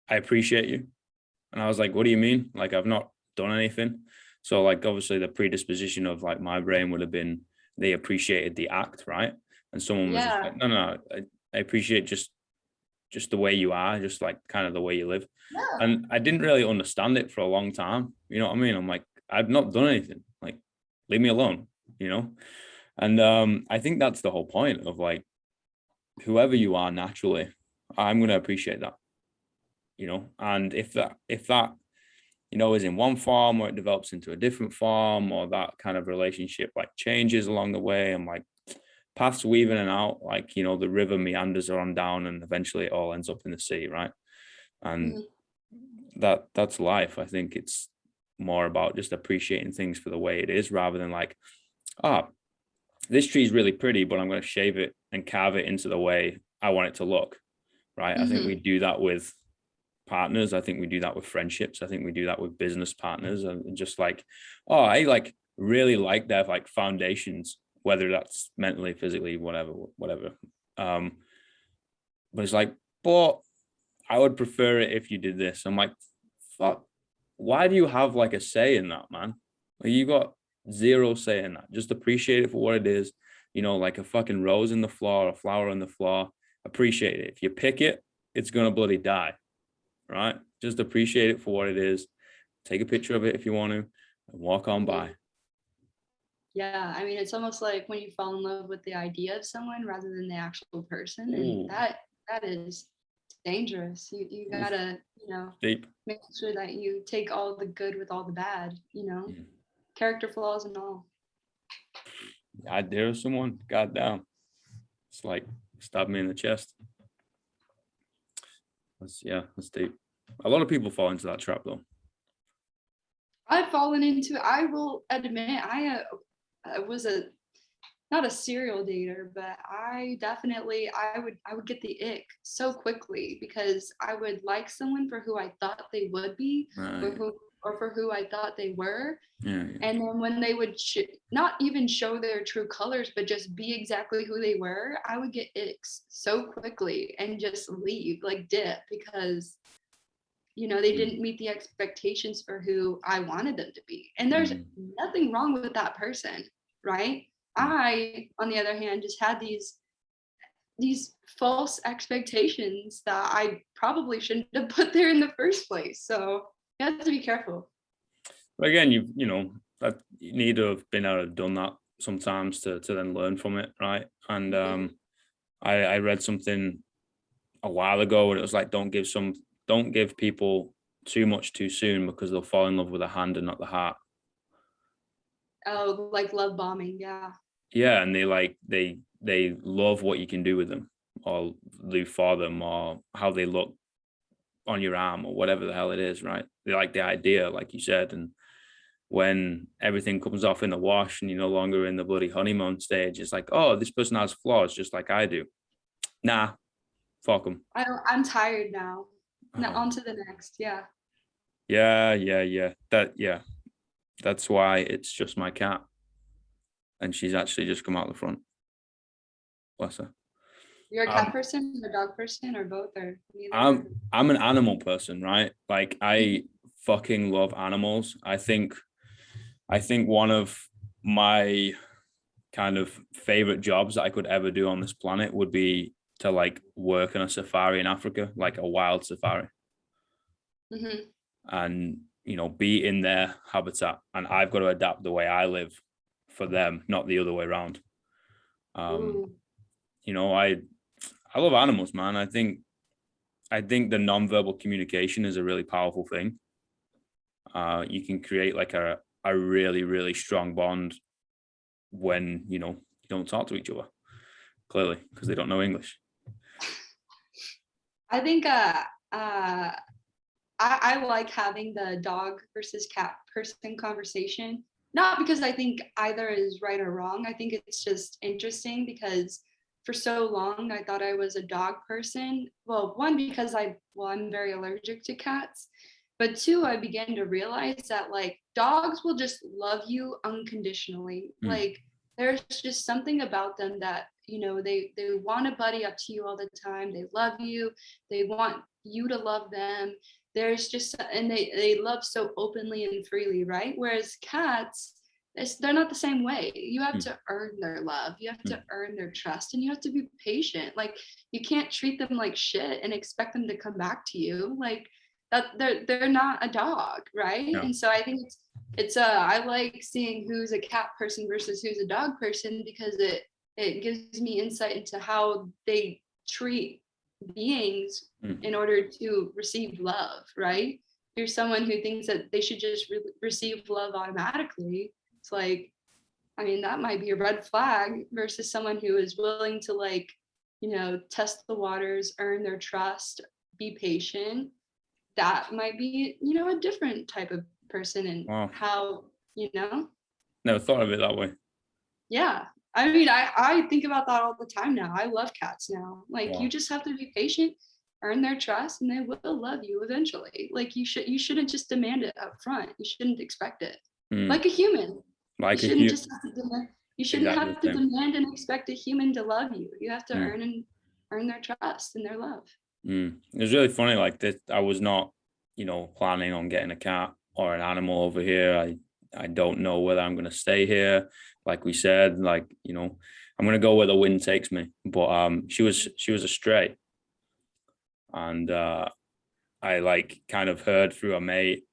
I appreciate you. And I was like, what do you mean? Like, I've not done anything. So, like, obviously, the predisposition of like my brain would have been they appreciated the act, right? And someone was just Yeah. like, no, I appreciate just the way you are, just like kind of the way you live. Yeah. And I didn't really understand it for a long time. You know what I mean? I'm like, I've not done anything. Like, leave me alone, you know? And I think that's the whole point of like, whoever you are naturally, I'm going to appreciate that, and if that is in one form or it develops into a different form, or that kind of relationship like changes along the way, and like paths weave in and out, like the river meanders on down and eventually it all ends up in the sea, right? And Mhm. that's life. I think it's more about just appreciating things for the way it is, rather than like, oh, this tree is really pretty, but I'm going to shave it and carve it into the way I want it to look, right? I think we Mhm. do that with partners. I think we do that with friendships. I think we do that with business partners, and just like, oh, I like really like their like foundations, whether that's mentally, physically, whatever. Um, but it's like, but I would prefer it if you did this. I'm like, fuck, why do you have like a say in that, man? Like, you got zero say in that. Just appreciate it for what it is. Like a fucking rose in the floor, a flower on the floor. Appreciate it. If you pick it, it's gonna bloody die, right? Just appreciate it for what it is. Take a picture of it if you want to, and walk on by. Mhm. Yeah, I mean, it's almost like when you fall in love with the idea of someone rather than the actual person, and Ooh, that is dangerous. You oof, gotta, deep. make sure that you take all the good with all the bad, Mm. character flaws and all. I dare someone, goddamn. It's like stab me in the chest. That's deep. A lot of people fall into that trap though. I've fallen into. I will admit, I was a not a serial dater, but I would get the ick so quickly because I would like someone for who I thought they would be, or Right. for who I thought they were. Yeah. And then when they would not even show their true colors, but just be exactly who they were, I would get icks so quickly and just leave, like dip, because they Mm. didn't meet the expectations for who I wanted them to be. And there's Mm. nothing wrong with that person, right? Mm. I, on the other hand, just had these false expectations that I probably shouldn't have put there in the first place. So you have to be careful. But again, that you need to have been able to done that sometimes to then learn from it, right? And I read something a while ago, and it was like, don't give people too much too soon, because they'll fall in love with the hand and not the heart. Oh, like love bombing. Yeah. Yeah, and they love what you can do with them, or do for them, or how they look on your arm, or whatever the hell it is, right? They like the idea, like you said. And when everything comes off in the wash and you're no longer in the bloody honeymoon stage, it's like, oh, this person has flaws just like I do. Nah, fuck them. I'm tired now. Now Oh. on to the next. Yeah. Yeah. That's why it's just my cat, and she's actually just come out the front. Bless her. You're a cat person, a dog person, or both, or neither? I'm an animal person, right? Like, I fucking love animals. I think one of my kind of favorite jobs that I could ever do on this planet would be to like work in a safari in Africa, like a wild safari. Mm-hmm. And, you know, be in their habitat, and I've got to adapt the way I live for them, not the other way around. You know, I love animals, man. I think the nonverbal communication is a really powerful thing. You can create like a really, really strong bond when, you know, you don't talk to each other, clearly, because they don't know English. I think I like having the dog versus cat person conversation. Not because I think either is right or wrong. I think it's just interesting because for so long I thought I was a dog person. Well, one, because I'm very allergic to cats. But two, I began to realize that like dogs will just love you unconditionally. Like there's just something about them that, you know, they want to buddy up to you all the time. They love you. They want you to love them. There's just, and they love so openly and freely, right? Whereas cats, they're not the same way. You have to earn their love. You have to earn their trust, and you have to be patient. Like you can't treat them like shit and expect them to come back to you. Like that, they're not a dog, right? Yeah. And so I think it's I like seeing who's a cat person versus who's a dog person, because it gives me insight into how they treat beings in order to receive love, right? If you're someone who thinks that they should just receive love automatically, it's like, I mean, that might be a red flag, versus someone who is willing to, like, you know, test the waters, earn their trust, be patient. That might be, you know, a different type of person. And how, you know, never thought of it that way. Yeah. I mean, I think about that all the time now. I love cats now. Like you just have to be patient, earn their trust, and they will love you eventually. Like you shouldn't just demand it up front. You shouldn't expect it. Like a human. Like you shouldn't just have to demand, you shouldn't exactly have to demand and expect a human to love you. You have to earn their trust and their love. It was really funny. Like this, I was not, you know, planning on getting a cat or an animal over here. I don't know whether I'm going to stay here. Like we said, like, you know, I'm going to go where the wind takes me. But she was a stray. And I like kind of heard through a mate.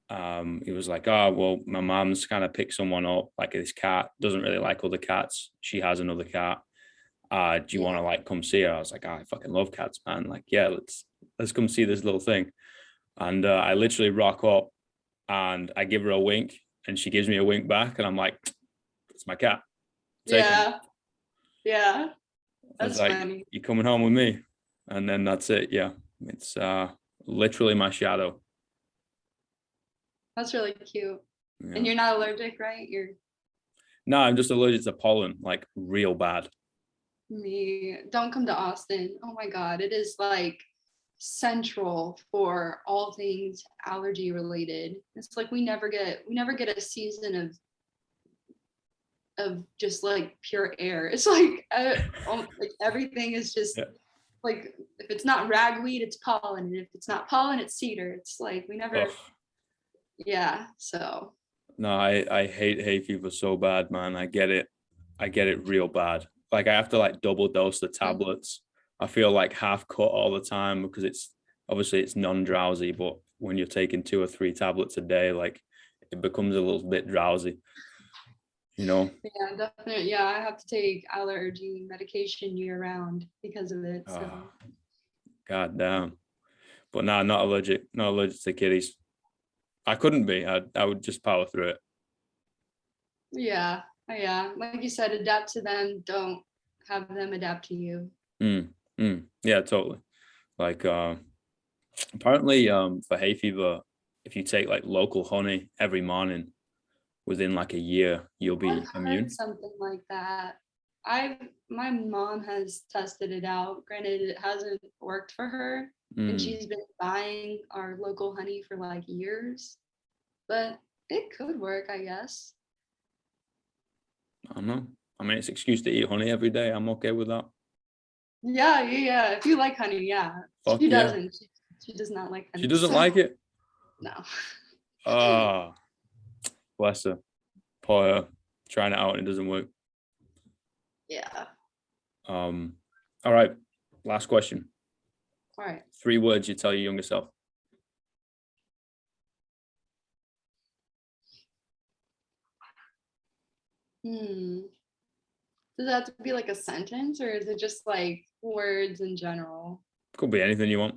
He was like, oh, well, my mom's kind of picked someone up. Like this cat doesn't really like other cats. She has another cat. Do you want to like come see her? I was like, I fucking love cats, man. Like, yeah, let's come see this little thing. And I literally rock up and I give her a wink, and she gives me a wink back, and I'm like, it's my cat. Take him. Yeah. That's like, funny. You're coming home with me. And then that's it. Yeah. It's literally my shadow. That's really cute. Yeah. And you're not allergic, right? No, I'm just allergic to pollen, like real bad. Me, don't come to Austin. Oh my God. It is like central for all things allergy related. It's like we never get a season of just like pure air. It's like like everything is just like, if it's not ragweed, it's pollen, and if it's not pollen, it's cedar. It's like we never so no, I hate hay fever so bad, man. I get it real bad. Like I have to like double dose the tablets. I feel like half cut all the time, because it's non-drowsy, but when you're taking 2 or 3 tablets a day, like it becomes a little bit drowsy. you know. Yeah, definitely. Yeah, I have to take allergy medication year round because of it. So God damn. But nah, not allergic to kitties. I couldn't be. I would just power through it. yeah, yeah. Like you said, adapt to them. Don't have them adapt to you. Yeah, totally. Like apparently for hay fever, if you take like local honey every morning, within like a year, you'll I've be heard immune. something like that. My mom has tested it out. Granted, it hasn't worked for her, and Mm, she's been buying our local honey for like years. But it could work, I guess. I don't know. I mean, it's an excuse to eat honey every day. I'm okay with that. Yeah, yeah, yeah. If you like honey, yeah. Fuck She yeah. doesn't. She does not like She honey, doesn't so like it. no. Ah, bless her. Poor her. Trying it out and it doesn't work. Yeah. Um, all right. Last question. All right. 3 words you tell your younger self. Hmm. Does that have to be like a sentence or is it just like words in general? Could be anything you want.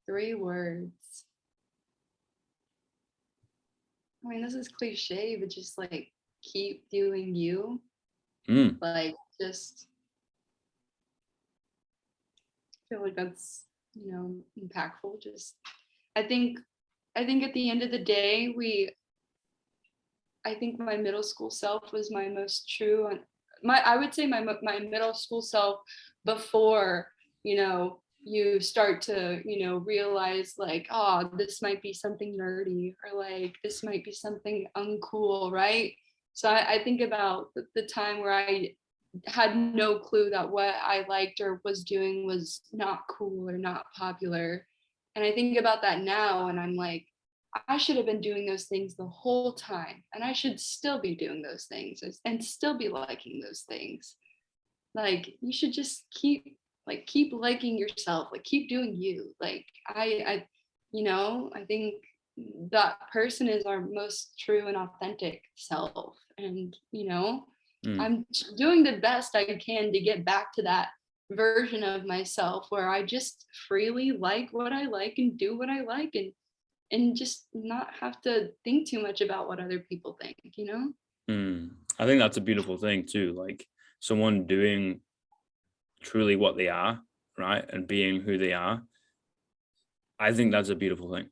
3 words. I mean, this is cliche, but just like keep doing you. Mm, Like just feel like that's, impactful. Just I think at the end of the day, I think my middle school self was my most true and I would say my middle school self before, you start to, realize like, oh, this might be something nerdy or like this might be something uncool, right? So I think about the time where I had no clue that what I liked or was doing was not cool or not popular. And I think about that now and I'm like, I should have been doing those things the whole time, and I should still be doing those things and still be liking those things. Like you should just keep liking yourself, like keep doing you. Like I think that person is our most true and authentic self, and mm, I'm doing the best I can to get back to that version of myself where I just freely like what I like and do what I like and just not have to think too much about what other people think. mm. I think that's a beautiful thing too. Like someone doing truly what they are, right? And being who they are. I think that's a beautiful thing.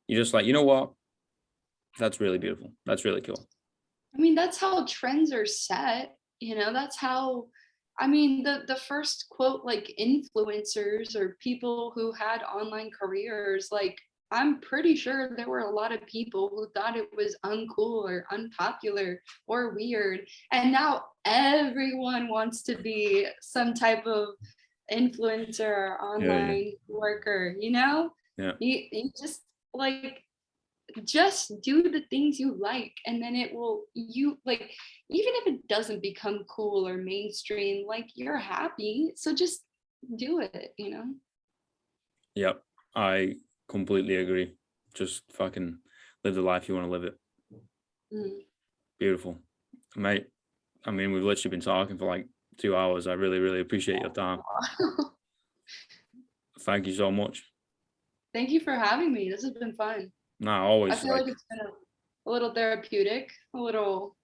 You're just like, you know what? That's really beautiful. That's really cool. I mean, that's how trends are set. That's how, I mean, the first quote, like influencers or people who had online careers, like, I'm pretty sure there were a lot of people who thought it was uncool or unpopular or weird. And now everyone wants to be some type of influencer or Yeah, yeah, online worker. yeah. You just do the things you like and then it will you like even if it doesn't become cool or mainstream, like you're happy, so just do it. Yep. I completely agree. Just fucking live the life you want to live it. Mm. Beautiful. Mate, I mean, we've literally been talking for like 2 hours. I really, really appreciate your time. Thank you so much. Thank you for having me. This has been fun. Nah, I always feel like like, it's been a little therapeutic, a little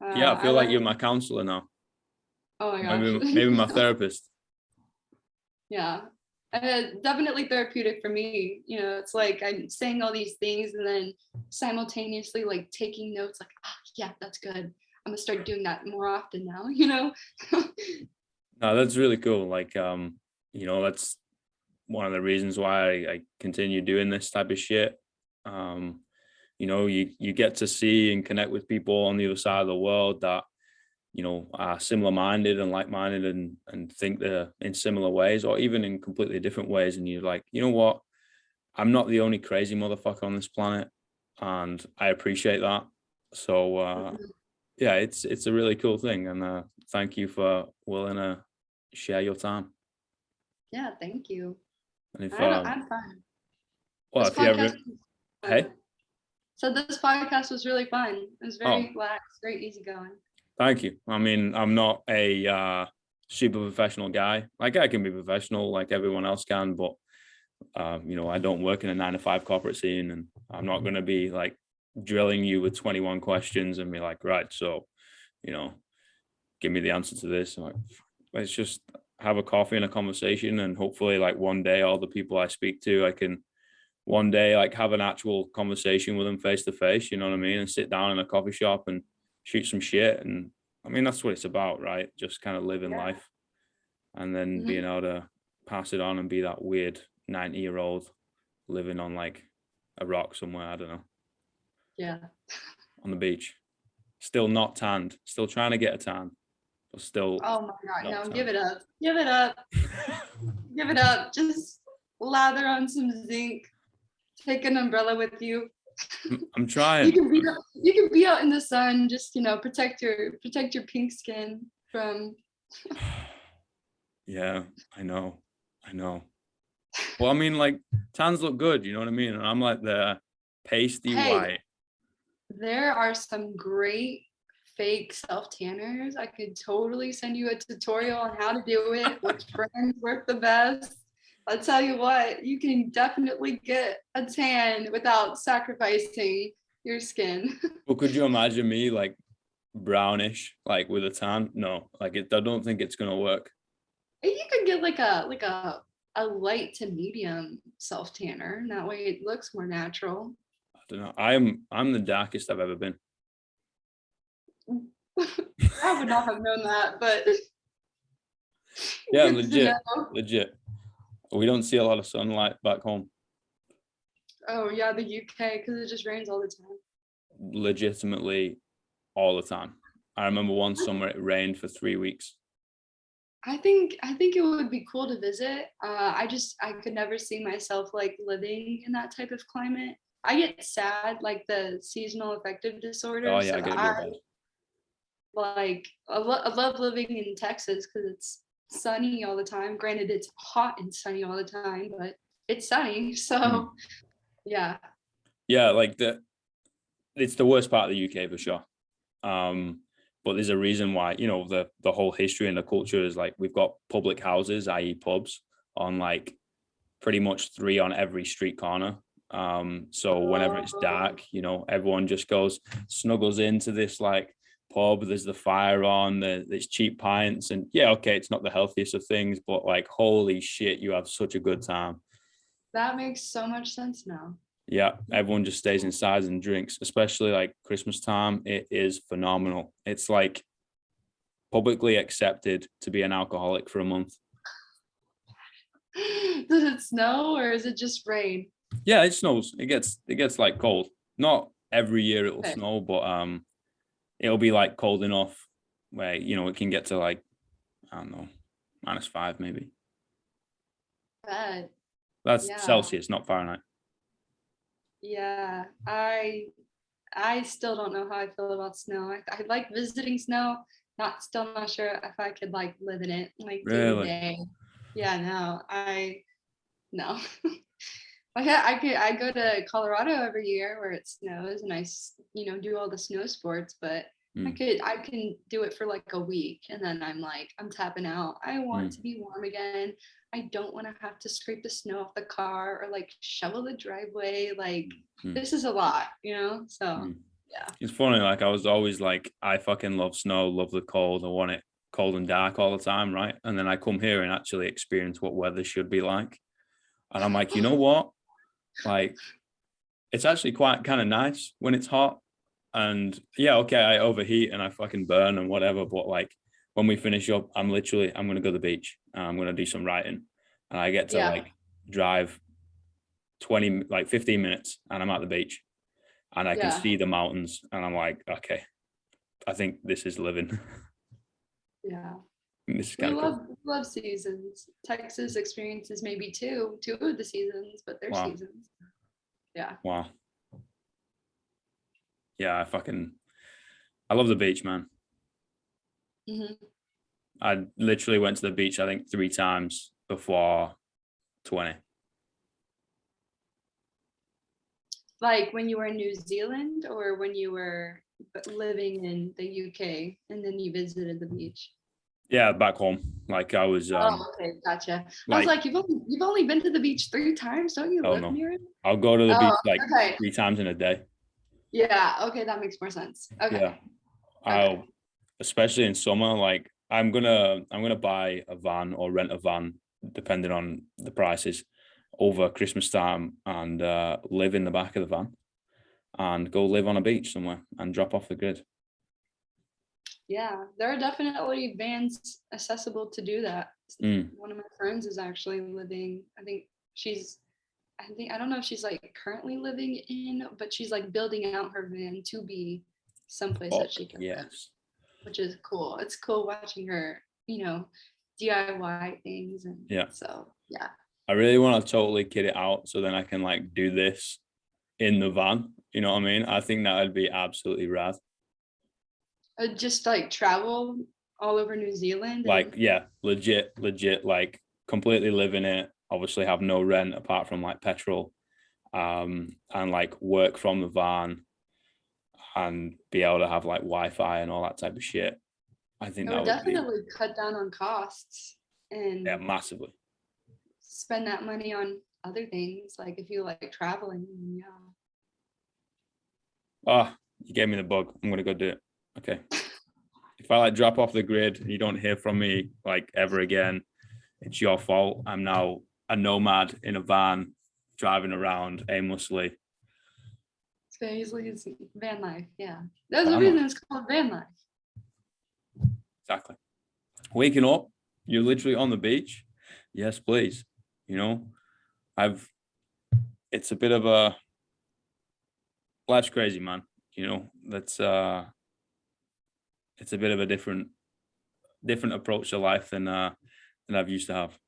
yeah, I I feel like like. you're my counselor now. Oh my gosh. Maybe my therapist. Yeah. Definitely therapeutic for me. It's like I'm saying all these things and then simultaneously like taking notes, like, ah, yeah, that's good. I'm gonna start doing that more often now. No, that's really cool. Like, that's one of the reasons why I continue doing this type of shit. You get to see and connect with people on the other side of the world that are similar minded and like minded and think they're in similar ways or even in completely different ways. And you're like, you know what? I'm not the only crazy motherfucker on this planet, and I appreciate that. So yeah, it's a really cool thing, and thank you for willing to share your time. Yeah, thank you. And if I'm fine. well, This if you podcast ever, is hey, So this podcast was really fun. It was very Oh, relaxed, very easygoing. thank you. I mean, I'm not a super professional guy. Like I can be professional like everyone else can, but you know, I don't work in a 9 to 5 corporate scene, and I'm not going to be like drilling you with 21 questions and be like, right, so, you know, give me the answer to this. I'm like, let's just have a coffee and a conversation, and hopefully like one day all the people I speak to, I can one day like have an actual conversation with them face to face, you know what I mean, and sit down in a coffee shop and shoot some shit. And I mean, that's what it's about, right? Just kind of living life and then being able to pass it on and be that weird 90-year-old living on like a rock somewhere, I don't know, Yeah. on the beach, still not tanned, still trying to get a tan, but still. Oh my God, no, tanned. give it up. Give it up. Give it up. Just lather on some zinc. Take an umbrella with you. I'm trying. You can be out in the sun, just, you know, protect your pink skin from. Yeah, I know. Well, I mean, like tans look good, you know what I mean? And I'm like the pasty white. There are some great fake self tanners. I could totally send you a tutorial on how to do it, which brands work the best. I'll tell you what, you can definitely get a tan without sacrificing your skin. Well, could you imagine me like brownish, like with a tan? No, like I don't think it's gonna work. You could get like a light to medium self tanner, and that way it looks more natural. I don't know. I'm the darkest I've ever been. I would not have known that, but Yeah, good to know. legit. We don't see a lot of sunlight back home. Oh yeah, the UK, because it just rains all the time. Legitimately all the time. I remember one summer it rained for 3 weeks. I think it would be cool to visit. I could never see myself like living in that type of climate. I get sad, like the seasonal affective disorder. Oh yeah, So I get it real bad. I love living in Texas because it's sunny all the time. Granted, it's hot and sunny all the time, but it's sunny. So yeah. Yeah, like it's the worst part of the UK for sure. But there's a reason why, you know, the whole history and the culture is like we've got public houses, i.e. pubs, on like pretty much 3 on every street corner. So whenever it's dark, you know, everyone just goes, snuggles into this like pub, there's the fire on, there's cheap pints, and yeah, okay, it's not the healthiest of things, but like holy shit, you have such a good time. That makes so much sense now. Yeah, everyone just stays inside and drinks, especially like Christmas time. It is phenomenal. It's like publicly accepted to be an alcoholic for a month. Does it snow or is it just rain? Yeah, it snows. It gets like cold. Not every year it will snow, but it'll be like cold enough where, you know, it can get to like, I don't know, -5 maybe. Bad. That's Yeah. Celsius, not Fahrenheit. Yeah, I still don't know how I feel about snow. I like visiting snow. Still not sure if I could like live in it like day to Really? day. Yeah, no. I go to Colorado every year where it snows and I do all the snow sports, but I can do it for like a week and then I'm tapping out. I want to be warm again. I don't want to have to scrape the snow off the car or like shovel the driveway. Like this is a lot, you know? So yeah. It's funny, like I was always like, I fucking love snow, love the cold. I want it cold and dark all the time, right? And then I come here and actually experience what weather should be like. And I'm like, you know what? Like, it's actually quite kind of nice when it's hot. And yeah, okay, I overheat and I fucking burn and whatever. But like when we finish up, I'm going to go to the beach. I'm going to do some writing. And I get to like drive 15 minutes and I'm at the beach. And I can see the mountains. And I'm like, okay, I think this is living. Yeah. This is kind of cool. Love seasons. Texas experiences maybe two of the seasons, but they're seasons. Yeah. Wow. Yeah, I love the beach, man. I literally went to the beach, I think 3 times before 20. Like when you were in New Zealand or when you were living in the UK and then you visited the beach? Yeah, back home. Like I was Oh, okay, gotcha. I was like, like, you've only been to the beach 3 times, don't you oh live no, near it? I'll go to the beach Oh, like okay. 3 times in a day. Yeah, okay, that makes more sense. Yeah. Okay. Okay. I'll, especially in summer, like I'm gonna buy a van or rent a van, depending on the prices, over Christmas time, and live in the back of the van and go live on a beach somewhere and drop off the grid. Yeah, there are definitely vans accessible to do that. Mm. One of my friends is actually living, I don't know if she's like currently living in, but she's like building out her van to be someplace that Fuck she can live, yes. which is cool. It's cool watching her, DIY things. And Yeah. so, yeah. I really want to totally kid it out so then I can like do this in the van. You know what I mean? I think that would be absolutely rad. Just like travel all over New Zealand Like, and yeah, legit, like completely live in it. Obviously, have no rent apart from like petrol, and like work from the van and be able to have like Wi-Fi and all that type of shit. I think it that would would be, definitely cut down on costs yeah, and massively. spend that money on other things. Like if you like traveling, yeah. Oh, you gave me the bug. I'm gonna go do it. Okay. If I like drop off the grid and you don't hear from me like ever again, it's your fault. I'm now a nomad in a van driving around aimlessly. It's van life. Yeah. There's a Van life. reason it's called van life. Exactly. Waking up, you're literally on the beach. Yes, please. You know, I've, it's a bit of a, life's crazy, man. You know, it's a bit of a different approach to life than I've used to have.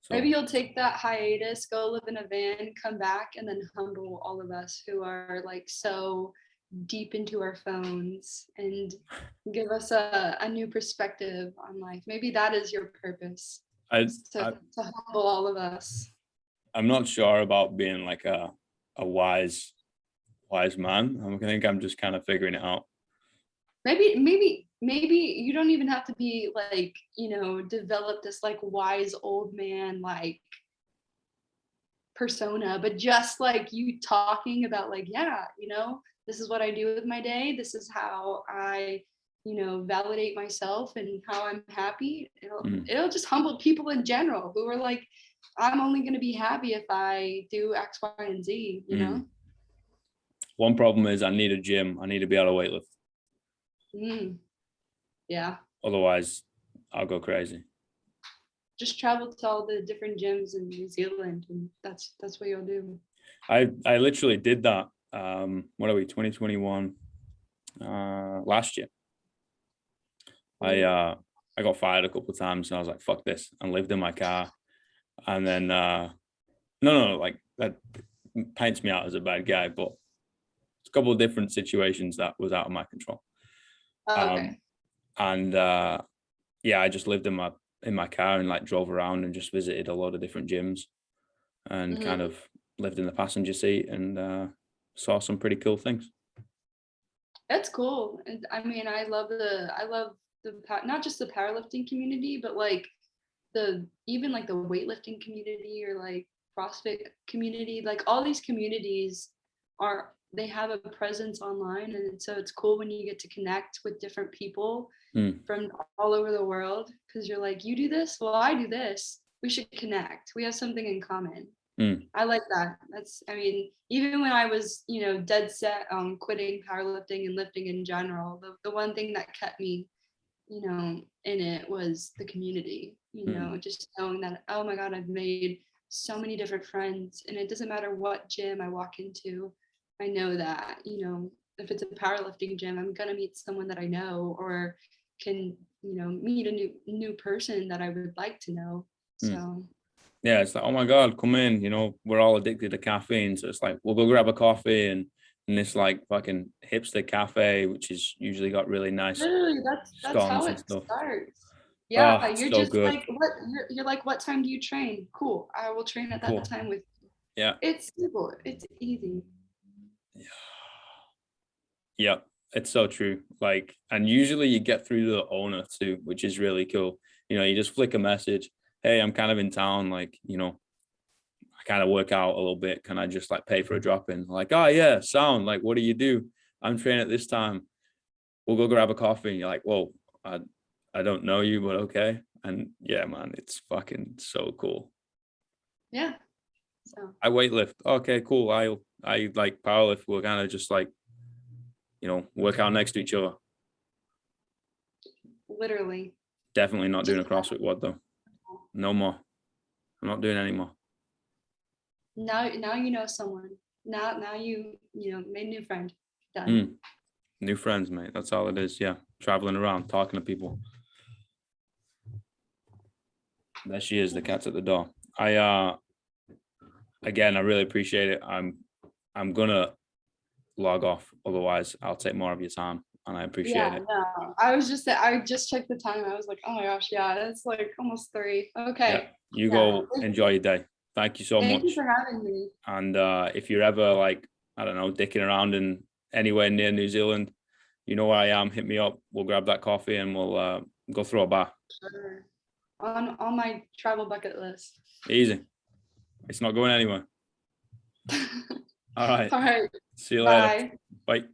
So Maybe you'll take that hiatus, go live in a van, come back, and then humble all of us who are like so deep into our phones and give us a new perspective on life. Maybe that is your purpose, I, is to, I to humble all of us. I'm not sure about being like a wise man. I think I'm just kind of figuring it out. Maybe you don't even have to be like, develop this like wise old man like persona, but just like you talking about like, yeah, this is what I do with my day. This is how I, validate myself and how I'm happy. It'll just humble people in general who are like, I'm only going to be happy if I do X, Y, and Z. One problem is I need a gym. I need to be able to weightlift. Yeah. Otherwise, I'll go crazy. Just travel to all the different gyms in New Zealand, and that's what you'll do. I literally did that. What are we? 2021. Last year, I got fired a couple of times, and I was like, "Fuck this," and lived in my car. And then, no, like that paints me out as a bad guy, but it's a couple of different situations that was out of my control. Okay. And yeah, I just lived in my car and like drove around and just visited a lot of different gyms and kind of lived in the passenger seat and saw some pretty cool things. That's cool. And I mean, I love the not just the powerlifting community, but like even like the weightlifting community or like CrossFit community. Like all these communities they have a presence online, and so it's cool when you get to connect with different people from all over the world, because you're like, you do this, well, I do this, we should connect, we have something in common. I like that. I mean, even when I was, dead set on quitting powerlifting and lifting in general, the one thing that kept me, in it was the community, just knowing that, oh my God, I've made so many different friends, and it doesn't matter what gym I walk into. I know that, if it's a powerlifting gym, I'm going to meet someone that I know, or can, meet a new person that I would like to know. So yeah, it's like, oh my God, come in. We're all addicted to caffeine. So it's like, we'll go grab a coffee and this like fucking hipster cafe, which is usually got really nice literally that's scones how and it stuff. starts. Oh, Yeah, you're so just good. like, you're like, what time do you train? Cool, I will train at that Cool. time with you. Yeah. It's simple, it's easy. Yeah, it's so true. Like, and usually you get through to the owner too, which is really cool. You know, you just flick a message, hey, I'm kind of in town, like, you know, I kind of work out a little bit. Can I just like pay for a drop in? Like, oh yeah, sound, like, what do you do? I'm training at this time. We'll go grab a coffee. You're like, whoa, I don't know you, but okay. And yeah, man, it's fucking so cool. Yeah. So I weightlift. Okay, cool. I like powerlift. We're kind of just like, you know, work out next to each other. literally. Definitely not doing a Just CrossFit WOD though. No more. I'm not doing any more. now you know someone. Now you made a new friend. Done. New friends, mate. That's all it is. Yeah. Traveling around, talking to people. There she is, the cat's at the door. Again, I really appreciate it. I'm gonna log off. Otherwise, I'll take more of your time. And I appreciate it. No. I just checked the time. I was like, oh my gosh, yeah, it's like almost 3. Okay. Yeah. You go enjoy your day. Thank you so Thank much. you for having me. And if you're ever like, I don't know, dicking around in anywhere near New Zealand, you know where I am. Hit me up. We'll grab that coffee and we'll go through a bar. Sure. On my travel bucket list. Easy. It's not going anywhere. All right. All right. See you later. Bye. Bye.